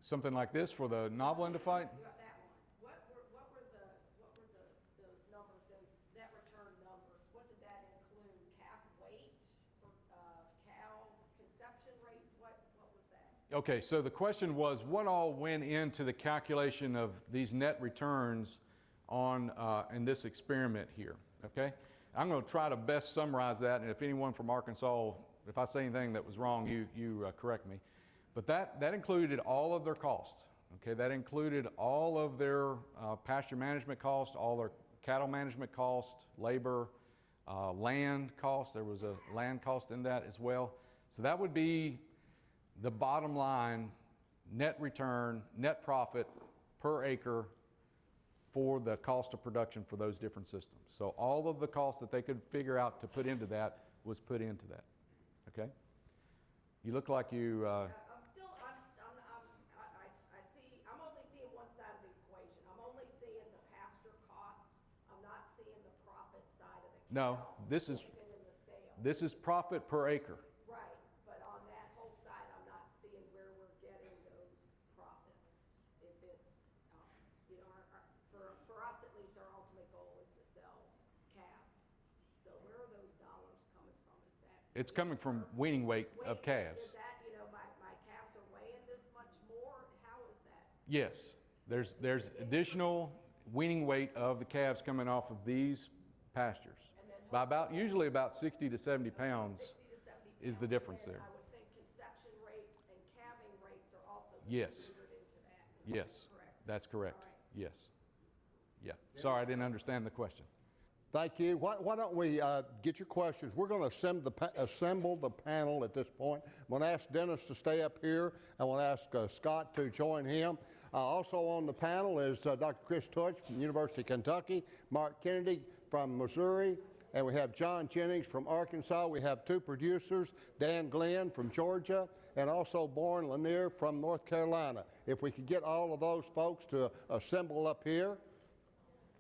something like this for the novel endophyte? you got that one. What were those numbers, those net return numbers? What did that include? Calf weight for cow conception rates? What was that? Okay, so the question was, what all went into the calculation of these net returns on in this experiment here? Okay, I'm going to try to best summarize that, and if anyone from Arkansas, if I say anything that was wrong, you correct me. But that included all of their costs. Okay, that included all of their pasture management costs, all their cattle management costs, labor, land costs. There was a land cost in that as well. So that would be the bottom line net return, net profit per acre for the cost of production for those different systems. So all of the costs that they could figure out to put into that was put into that. Okay? You look like you. I only seeing one side of the equation. I'm only seeing the pasture cost. I'm not seeing the profit side of it. No, this is Even in the sale. this is profit per acre. Right, but on that whole side, I'm not seeing where we're getting those profits. If it's, you know, for us at least, our ultimate goal is to sell calves. So where are those dollars coming from? Is that? It's coming from weaning weight of calves. Is that, you know, my calves are weighing this much more? How is that? Yes, there's additional weaning weight of the calves coming off of these pastures. By usually about 60 to 70 pounds 60 to 70 is the pounds. difference And there. I would think conception rates and calving rates are also Yes. considered into that. Is Yes, that correct? that's correct. All right. Yes. Yeah. Sorry, I didn't understand the question. Thank you. Why don't we get your questions? We're going to assemble the panel at this point. I'm going to ask Dennis to stay up here. I want to ask Scott to join him. Also on the panel is Dr. Chris Tutch from the University of Kentucky, Mark Kennedy from Missouri, and we have John Jennings from Arkansas. We have 2 producers, Dan Glenn from Georgia, and also Bourne Lanier from North Carolina. If we could get all of those folks to assemble up here.